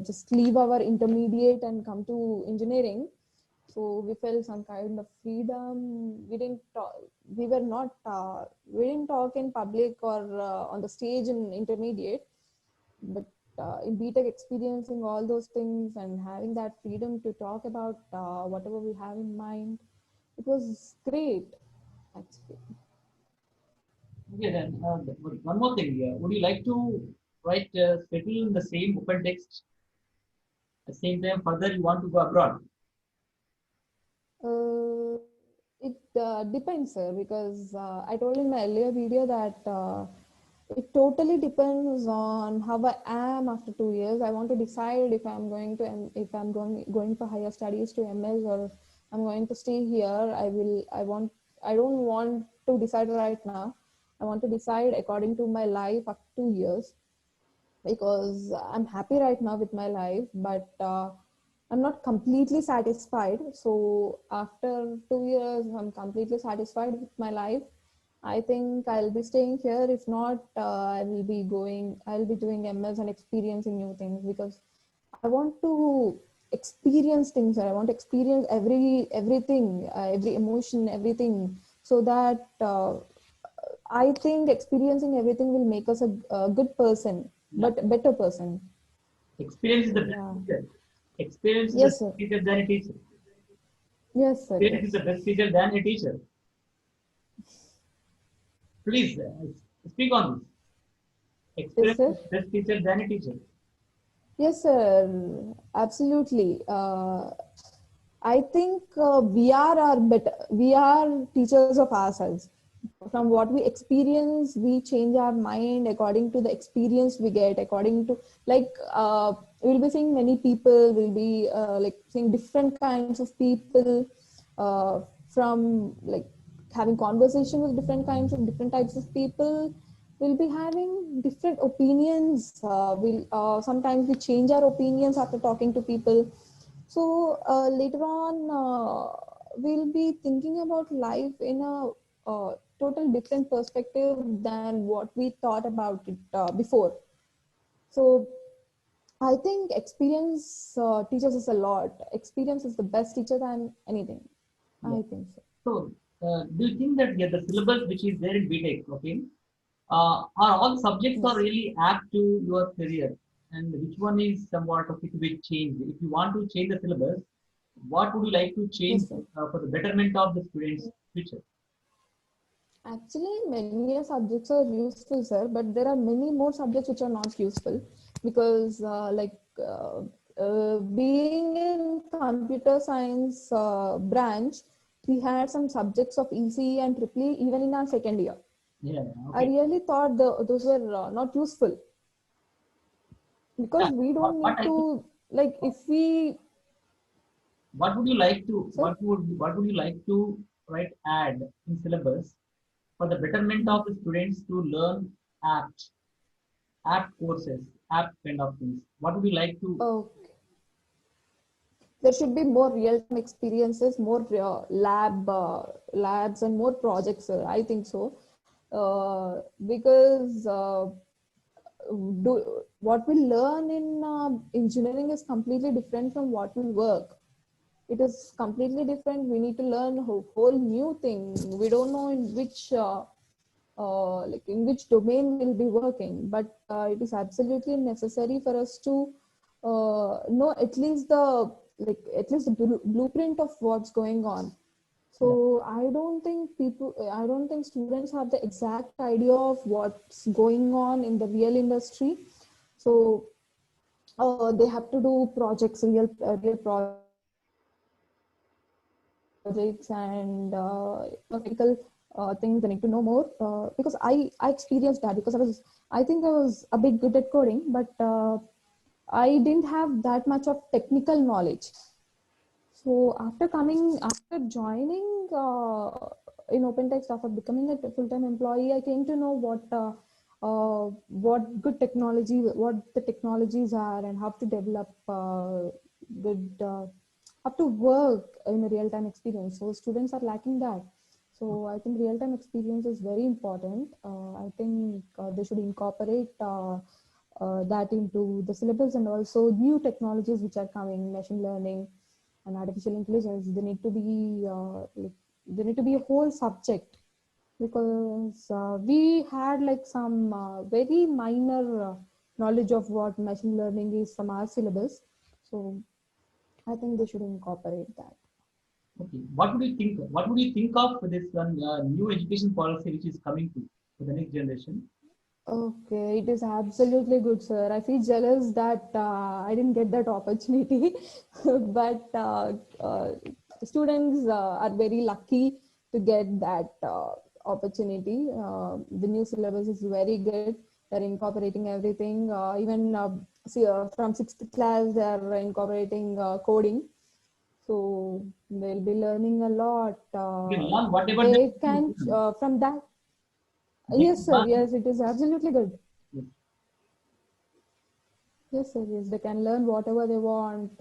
just leave our intermediate and come to engineering. So we felt some kind of freedom. We didn't talk, we were not we didn't talk in public or on the stage in intermediate, but in BTech, experiencing all those things and having that freedom to talk about whatever we have in mind, it was great actually. Okay, then one more thing here. Would you like to write settle in the same open text at the same time further you want to go abroad? uh, it depends, sir, because I told in my earlier video that it totally depends on how I am after 2 years. I want to decide if I'm going to if I'm going for higher studies to MS, or I'm going to stay here. I don't want to decide right now. I want to decide according to my life after 2 years, because I'm happy right now with my life, but I'm not completely satisfied. So after 2 years, I'm completely satisfied with my life. I think I'll be staying here. If not, I'll be doing MS and experiencing new things, because I want to experience things. I want to experience everything, every emotion, everything, so that I think experiencing everything will make us a good person, Yeah. but a better person. Experience is the So best yeah. teacher. Experience is the Yes, sir. best teacher than a teacher. Yes, sir. Experience is the Yes. best teacher than a teacher. Please speak on this. Yes, Experience sir. is the best teacher than a teacher. Yes, sir. Absolutely. I think we are our better. We are teachers of ourselves. From what we experience, we change our mind according to the experience we get. According to like, we'll be seeing many people. We'll be like seeing different kinds of people. From like having conversation with different types of people. We'll be having different opinions. We'll sometimes we change our opinions after talking to people. So later on, we'll be thinking about life in a total different perspective than what we thought about it before. So I think experience teaches us a lot. Experience is the best teacher than anything. Yeah. I think so. So, do you think that yeah, the syllabus which is there in BTech, okay, are all subjects are Yes. really apt to your career, and which one is somewhat of it will change? If you want to change the syllabus, what would you like to change Yes, sir. for the betterment of the students' future? Actually, many subjects are useful, sir, but there are many more subjects which are not useful because, being in computer science branch, we had some subjects of ECE and Triple E even in our second year. Yeah, I okay. really thought those were not useful because Yeah, we don't what need I think, to, like, if we, what would you like to, sir. what would you like to right add in syllabus for the betterment of the students to learn apt, apt courses, apt kind of things? What would you like to? Okay. There should be more real-time experiences, more labs, and more projects. I think so, because what we learn in engineering is completely different from what we work. It is completely different. We need to learn a whole new thing. We don't know in which like in which domain we'll be working, but it is absolutely necessary for us to know at least the blueprint of what's going on. Yeah, So I don't think students have the exact idea of what's going on in the real industry. So they have to do projects, real projects, and technical things. They need to know more because I experienced that because I think I was a bit good at coding, but I didn't have that much of technical knowledge. So after joining in OpenText, after becoming a full-time employee, I came to know what good technology, what the technologies are, and how to develop good, how to work in a real-time experience. So students are lacking that. So I think real-time experience is very important. I think they should incorporate that into the syllabus, and also new technologies which are coming, machine learning and artificial intelligence. They need to be a whole subject because we had like some very minor knowledge of what machine learning is from our syllabus. So I think they should incorporate that. okay. What would you think? What would you think of this new education policy which is coming to for the next generation? Okay, it is absolutely good, sir. I feel jealous that I didn't get that opportunity, but students are very lucky to get that opportunity. The new syllabus is very good. They're incorporating everything. Even from sixth class, they're incorporating coding. So they'll be learning a lot. You can learn whatever that They you can learn. from that. They Yes, can sir. learn. Yes, it is absolutely good. Yes, Yes, sir. Yes, they can learn whatever they want.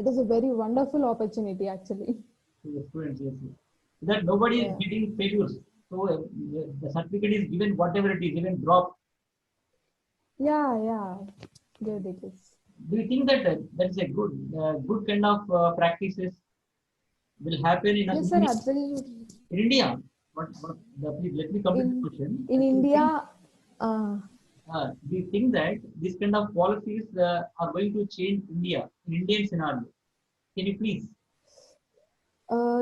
It is a very wonderful opportunity, actually. to the students, yes, yes. So that nobody is Yeah. getting failures. So the certificate is given whatever it is, even drop. Yeah, yeah. Good it is. Do you think that that is a good kind of practices will happen Yes, sir. Absolutely. In India? Please let me complete the In question. in India, uh, Do you think that this kind of policies are going to change India in Indian scenario? Can you please?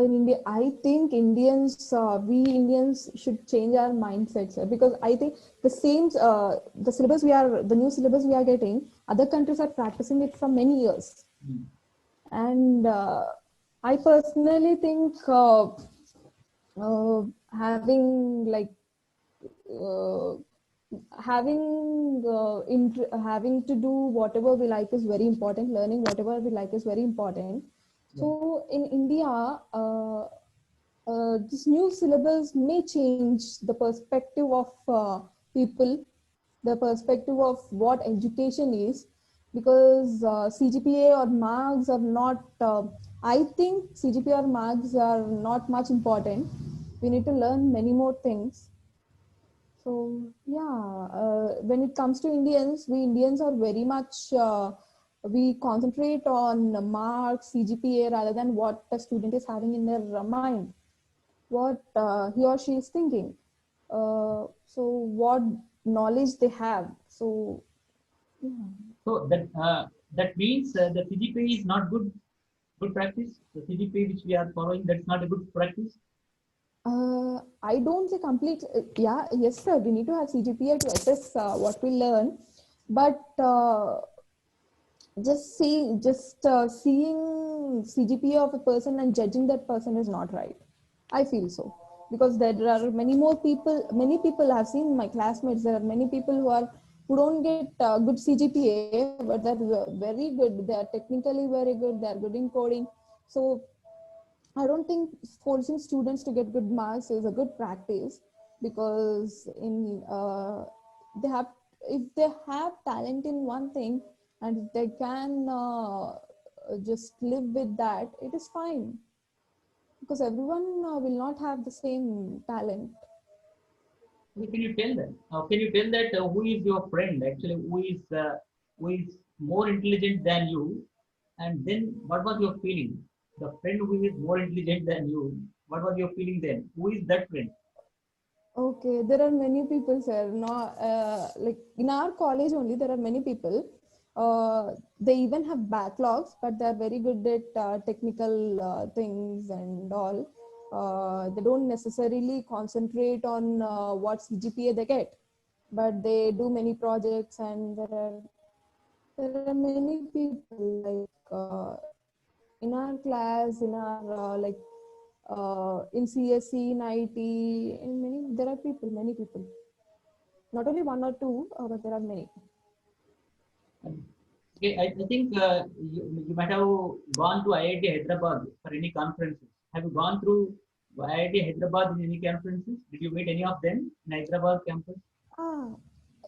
in India, I think we Indians should change our mindsets, because I think the new syllabus we are getting, other countries are practicing it for many years. Hmm. And I personally think uh, having like uh, having to do whatever we like is very important. Learning whatever we like is very important. Yeah. So in India, this new syllabus may change the perspective of people, the perspective of what education is, because CGPA or marks are not. I think CGPA or marks are not much important. We need to learn many more things. So yeah, when it comes to Indians, we Indians are very much we concentrate on marks, CGPA rather than what the student is having in their mind, what he or she is thinking. So what knowledge they have. So yeah. So that means the CGPA is not good. good practice? The CGPA which we are following, that's not a good practice. I don't say complete. Yeah, yes, sir. We need to have CGPA to assess what we learn, but seeing CGPA of a person and judging that person is not right. I feel so because there are many more people. Many people I've seen my classmates. There are many people who don't get good CGPA, but they're very good. They are technically very good. They are good in coding. So I don't think forcing students to get good marks is a good practice because in they have if they have talent in one thing and if they can just live with that, it is fine because everyone will not have the same talent. So can you tell that? Can you tell that who is your friend actually? Who is more intelligent than you? And then what was your feeling? The friend who is more intelligent than you. What was your feeling then? Who is that friend? Okay, there are many people, sir. No, like in our college only, there are many people. They even have backlogs, but they are very good at technical things and all. They don't necessarily concentrate on what CGPA they get, but they do many projects, and there are many people like in our class, in our in CSC, in IT, in many, there are people, many people. Not only one or two, but there are many. Okay, I think you might have gone to IIT Hyderabad for any conferences. Have you gone through IIT Hyderabad in any conferences? Did you meet any of them in Hyderabad campus? Ah,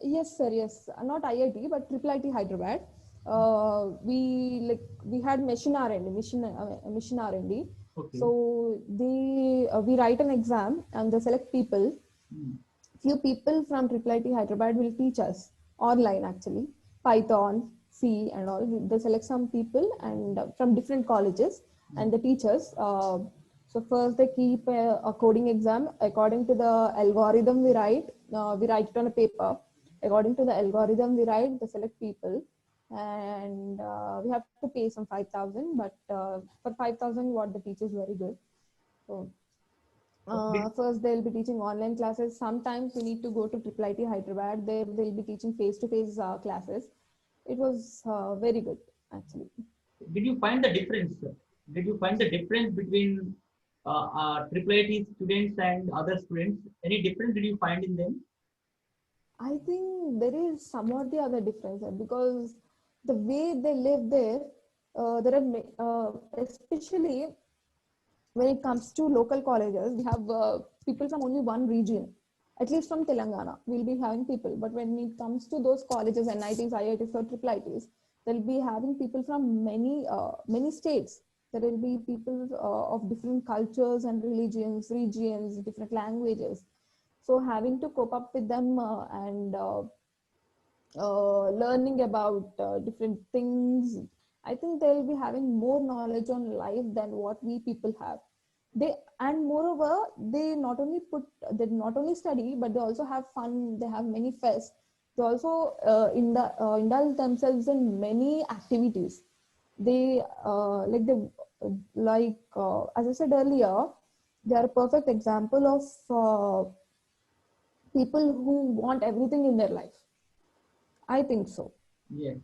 yes, sir. Yes, not IIT, but Triple IT Hyderabad. We had mission R&D. Okay. So we write an exam and they select people. Hmm. Few people from Triple IT Hyderabad will teach us online actually Python, C, and all. They select some people and from different colleges and the teachers. So first they keep a coding exam according to the algorithm we write. We write it on a paper. According to the algorithm we write, they select people, and we have to pay some 5,000. But for 5,000, what the teacher is very good. So Okay. first, they'll be teaching online classes. Sometimes we need to go to Triple IT Hyderabad. There, they'll be teaching face-to-face classes. It was very good, actually. Did you find the difference? Did you find the difference between triple IT students and other students? Any difference did you find in them? I think there is somewhat the other difference because the way they live there, there are especially when it comes to local colleges, we have people from only one region, at least from Telangana. We'll be having people, but when it comes to those colleges, NITs, IITs, or triple ITs, they'll be having people from many states. There will be people of different cultures and regions, different languages. So having to cope up with them and learning about different things. I think they'll be having more knowledge on life than what we people have. They and moreover, they not only study, but they also have fun. They have many fests. They also indulge themselves in many activities. They as I said earlier, they are a perfect example of people who want everything in their life. I think so. Yeah.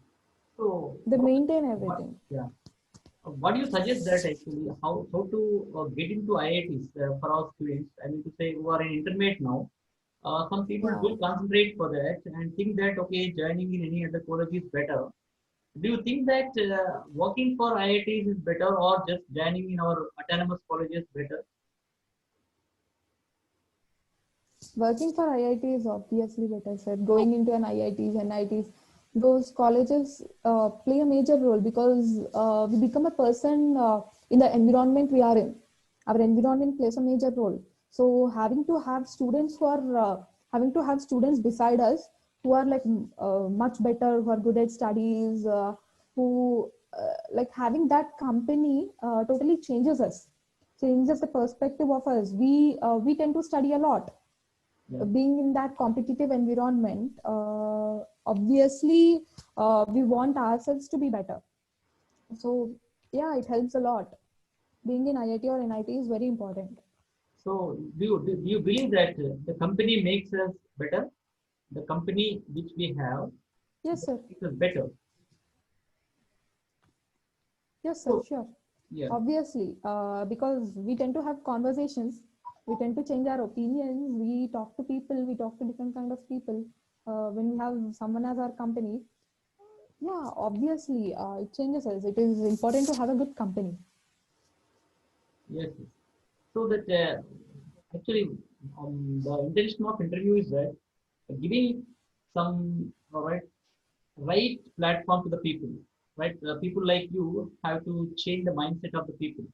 So, They maintain what, everything. yeah. What do you suggest that actually how to get into IITs for our students? I mean to say who are in intermediate now. Some people Yeah. will concentrate for that and think that okay, joining in any other college is better. Do you think that working for IITs is better or just joining in our autonomous colleges better? Working for IIT is obviously better, sir. Going into an IITs and IITs, those colleges play a major role because we become a person in the environment we are in. Our environment plays a major role. So having to have students beside us who are like much better, who are good at studies, who like having that company totally changes us, changes the perspective of us. We tend to study a lot Yeah. being in that competitive environment. Obviously we want ourselves to be better, so Yeah, it helps a lot. Being in IIT or NIT is very important. So do you believe that the company makes us better? The company which we have Yes, sir. makes us better. Yes, sir. So Sure. yeah, Obviously, because we tend to have conversations, we tend to change our opinions, we talk to people, we talk to different kind of people. When we have someone as our company, yeah, obviously, it changes us. It is important to have a good company. yes, yes. So that actually the intention of interview is that giving some right platform to the people, right? People like you have to change the mindset of the people.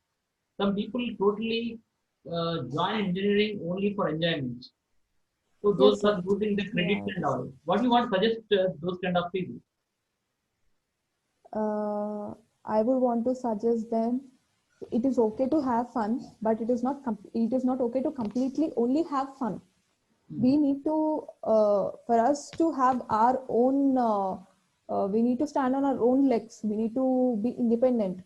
Some people totally join engineering only for enjoyment. So those Yes, are sir. losing the credits Yeah, it and is. all. What do you want to suggest those kind of people? Uh, I would want to suggest them. It is okay to have fun, but it is not okay to completely only have fun. We Hmm. need to for us to have our own we need to stand on our own legs, we need to be independent.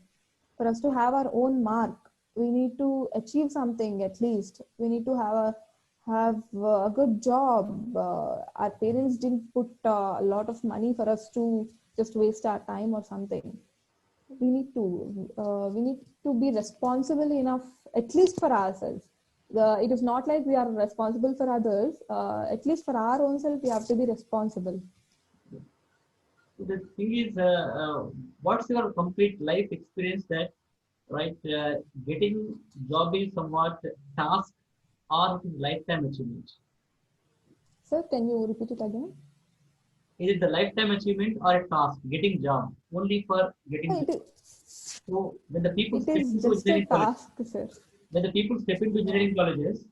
For us to have our own mark, we need to achieve something. At least we need to have a good job. Our parents didn't put a lot of money for us to just waste our time or something. We need to be responsible enough, at least for ourselves. It is not like we are responsible for others. At least for our own self, we have to be responsible. So the thing is, what's your complete life experience that right getting job is somewhat task or lifetime achievement? Sir, can you repeat it again? Is it the lifetime achievement or a task? Getting job only for getting Yeah, job. So when the people it step is into just a engineering college, task, sir. when the people step into Yeah. engineering colleges,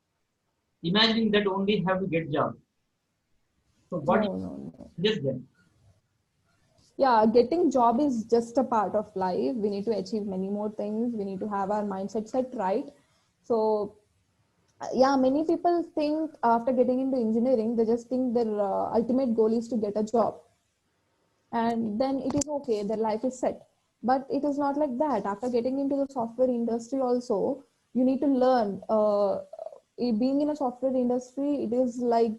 imagining that only have to get job. So what do No, no, no. you suggest them? Yeah, getting job is just a part of life. We need to achieve many more things. We need to have our mindset set right. So yeah, many people think after getting into engineering, they just think their ultimate goal is to get a job, and then it is okay, their life is set. But it is not like that. After getting into the software industry also, you need to learn. Being in a software industry, it is like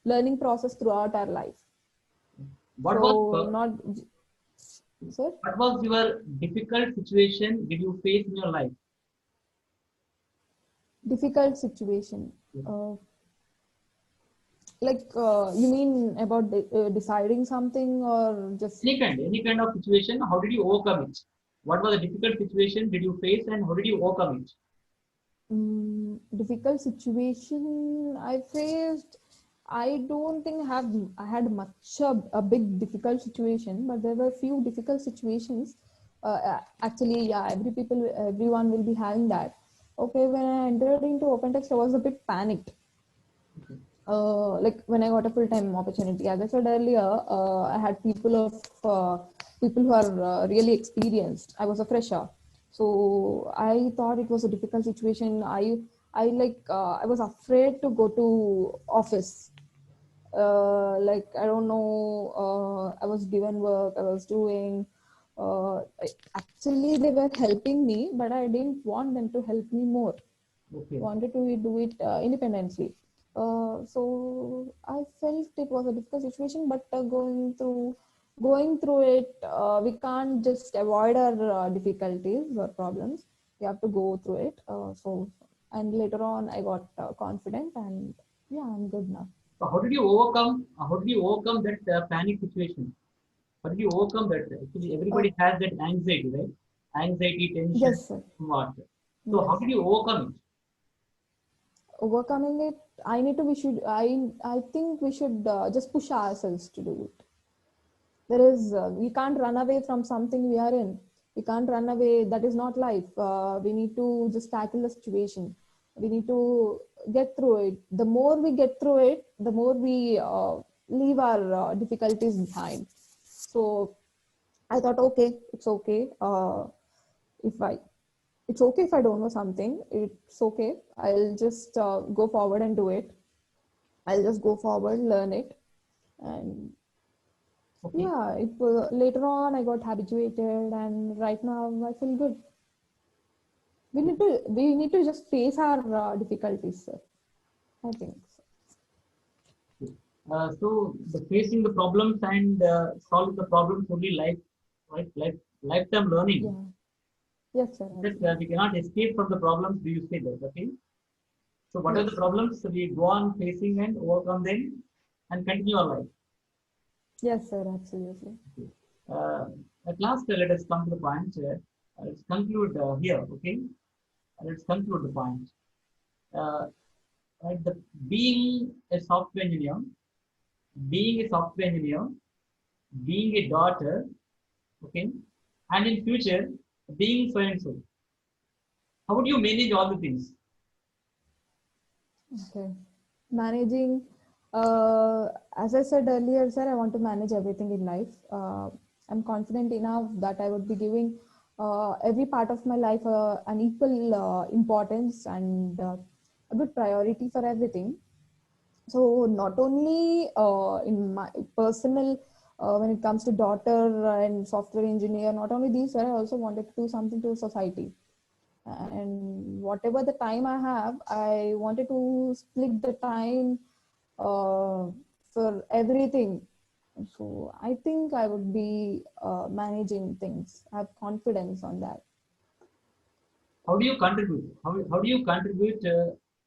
learning process throughout our life. What was So not, sir, what was your difficult situation did you face in your life? difficult situation. uh, like you mean about deciding something or just Any kind of situation, how did you overcome it? What was the difficult situation did you face and how did you overcome it? difficult situation I faced? I don't think I had much a big difficult situation, but there were few difficult situations. Actually, yeah, everyone will be having that. Okay, when I entered into OpenText, I was a bit panicked. Okay. Like when I got a full-time opportunity, as I said earlier, I had people who are really experienced. I was a fresher, so I thought it was a difficult situation. I was afraid to go to office. Like I don't know. I was given work. I was doing. Actually, they were helping me, but I didn't want them to help me more. Okay. Wanted to do it independently. So I felt it was a difficult situation, but going through it, we can't just avoid our difficulties or problems. We have to go through it. And later on, I got confident, and yeah, I'm good now. So how did you overcome that panic situation? How did you overcome that? Actually, Uh, everybody has that anxiety, right? Anxiety, tension, yes, sir. what? So how Yes. did you overcome it? Overcoming it, I need to. We should. I think we should just push ourselves to do it. We can't run away from something we are in. We can't run away. That is not life. We need to just tackle the situation. We need to get through it. The more we get through it, the more we leave our difficulties behind. So I thought, okay, it's okay. If I It's okay if I don't know something. It's okay. I'll just go forward and do it. I'll just go forward, learn it, and Okay. Yeah, later on I got habituated, and right now I feel good. We need to just face our difficulties, sir. I think so. So the facing the problems and solve the problems only life, right? Lifetime learning. Yeah. Yes, sir. That we Absolutely. cannot escape from the problems. Do you say that? Okay. So what are the Yes, sir. problems? We go on facing and overcome them and continue our life. Yes, sir. Absolutely. Uh, at last, let us come to the point. Let's conclude here. Okay. Let's conclude the point. Uh, right, being a software engineer, being a software engineer, being a daughter, okay, and in future being so and so. How would you manage all the things? Okay. Managing, uh, as I said earlier, sir, I want to manage everything in life. I'm confident enough that I would be giving every part of my life an equal importance and a good priority for everything. So not only in my personal, when it comes to daughter and software engineer, not only these, sir, I also wanted to do something to society. And whatever the time I have, I wanted to split the time for everything. So I think I would be managing things. I have confidence on that. How do you contribute? How do you contribute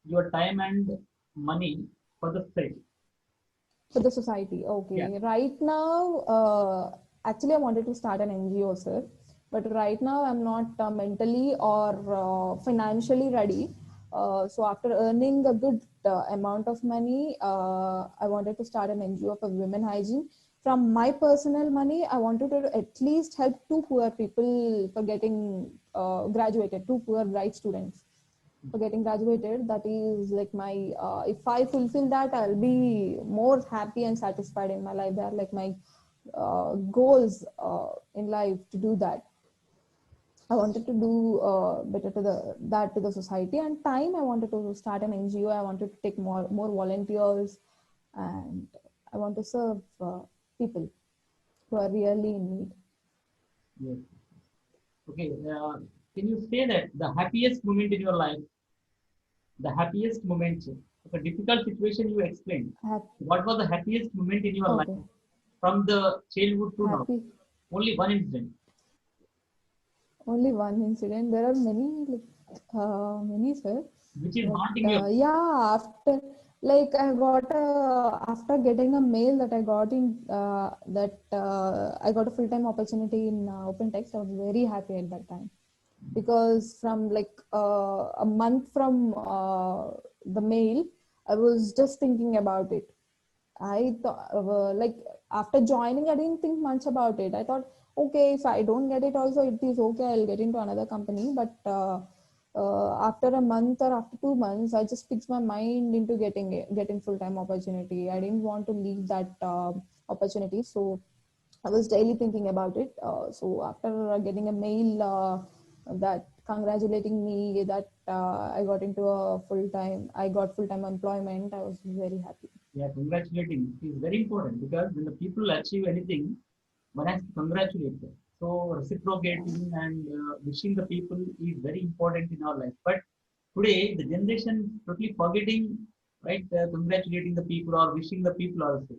your time and money for the state? For the society. Yeah. Okay. Right now, actually, I wanted to start an NGO, sir. But right now, I'm not mentally or financially ready. So after earning a good amount of money, I wanted to start an NGO for women hygiene. From my personal money, I wanted to at least help two poor people for getting graduated, two poor bright students for getting graduated. That is like my if I fulfill that, I'll be more happy and satisfied in my life. They are like my goals in life to do that. I wanted to do better to the society. And time, I wanted to start an NGO. I wanted to take more volunteers, and I want to serve people who are really in need. Yes. Okay. Can you say that the happiest moment in your life, the happiest moment of a difficult situation you explained? Hap- What was the happiest moment in your life okay. from the childhood to now? Happy. Only one incident, Only one incident. There are many, like, many, sir. which is But haunting you. yeah, after like I got after getting a mail that I got in that I got a full time opportunity in OpenText. I was very happy at that time, because from like a month from the mail, I was just thinking about it. I thought, like, after joining, I didn't think much about it. I thought, okay, if I don't get it, also it is okay. I'll get into another company. But after a month or after 2 months, I just fixed my mind into getting full time opportunity. I didn't want to leave that opportunity, so I was daily thinking about it. So after getting a mail that congratulating me that I got full time employment, I was very happy. Yeah, congratulating is very important because when the people achieve anything, one has to congratulate them. So Yeah. reciprocating and wishing the people is very important in our life. But today the generation totally forgetting, right? Congratulating the people or wishing the people also.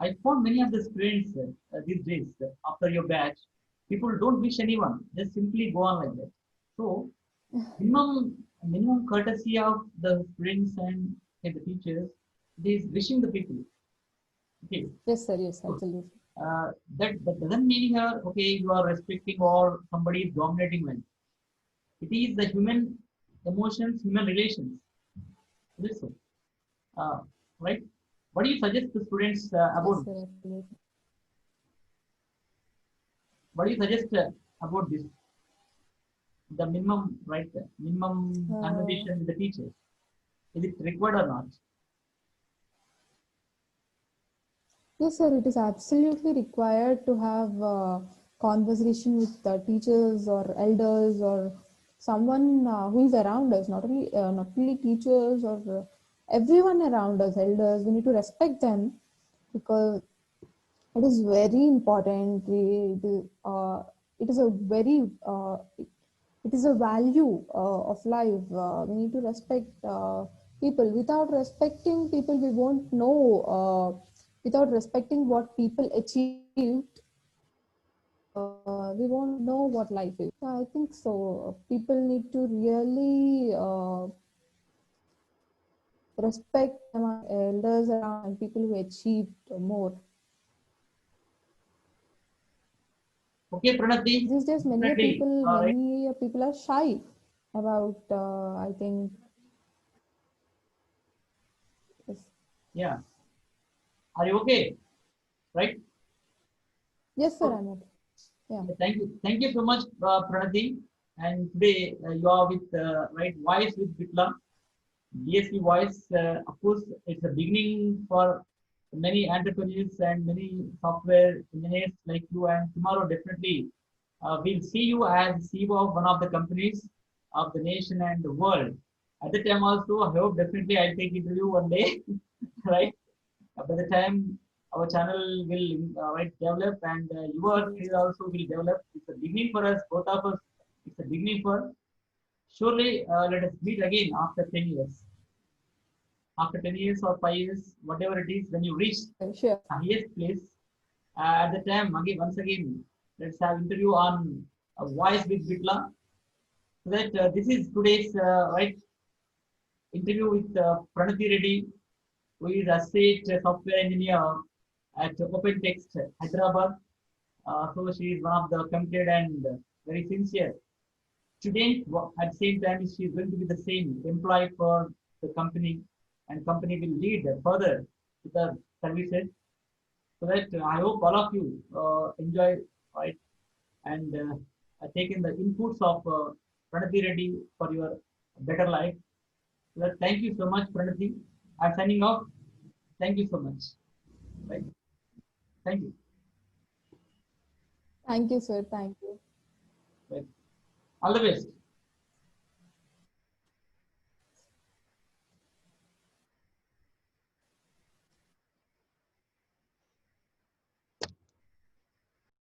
I found many of the students these days after your batch, people don't wish anyone; they simply go on like that. So minimum courtesy of the students and the teachers is wishing the people. Okay, Yes, sir. Yes, so, absolutely. that doesn't mean here okay you are respecting or somebody is dominating life. It is the human emotions, human relations. Listen, uh, right? What do you suggest to students Yes, about? sir. Absolutely. What do you suggest about this? The minimum, right? Minimum Uh, conversation with the teachers. Is it required or not? yes, sir. It is absolutely required to have conversation with teachers or elders or someone who is around us. Not only teachers or everyone around us, elders. We need to respect them, because It is very important. It is a very it is a value of life. We need to respect people. Without respecting people, we won't know. Without respecting what people achieved, we won't know what life is. So I think so. People need to really respect among elders around and people who achieved more. Okay, Pranati, These days, definitely. Right. many people are shy about. I think. Yes, Yeah. Are you okay? Right. yes sir. So, I'm okay. Yeah. yeah, thank you. Thank you so much, Pranati. And today you are with right Voice with Bitla. DSP Voice, of course, it's a beginning for many entrepreneurs and many software engineers like you. And tomorrow, definitely, we'll see you as CEO of one of the companies of the nation and the world. At the time, also, I hope definitely I'll take interview one day, right? By the time our channel will right develop and your career also will develop. It's a beginning for us, both of us. It's a beginning for surely. Let us meet again after 10 years, after 10 years or 5 years, whatever it is, when you reach Sure. the highest place, at the time, again, once again, let's have interview on Voice with Bitla. So that this is today's right interview with Pranati Reddy, who is a state software engineer at OpenText Hyderabad. So she is one of the committed and very sincere student. At the same time, she is going to be the same employee for the company, and company will lead further with the services. So that I hope all of you enjoy, right, and taken the inputs of Pranati Reddy for your better life. So that thank you so much, Pranati. I'm signing off. Thank you so much. Right. Thank you. Thank you, sir. Thank you. Right. All the best.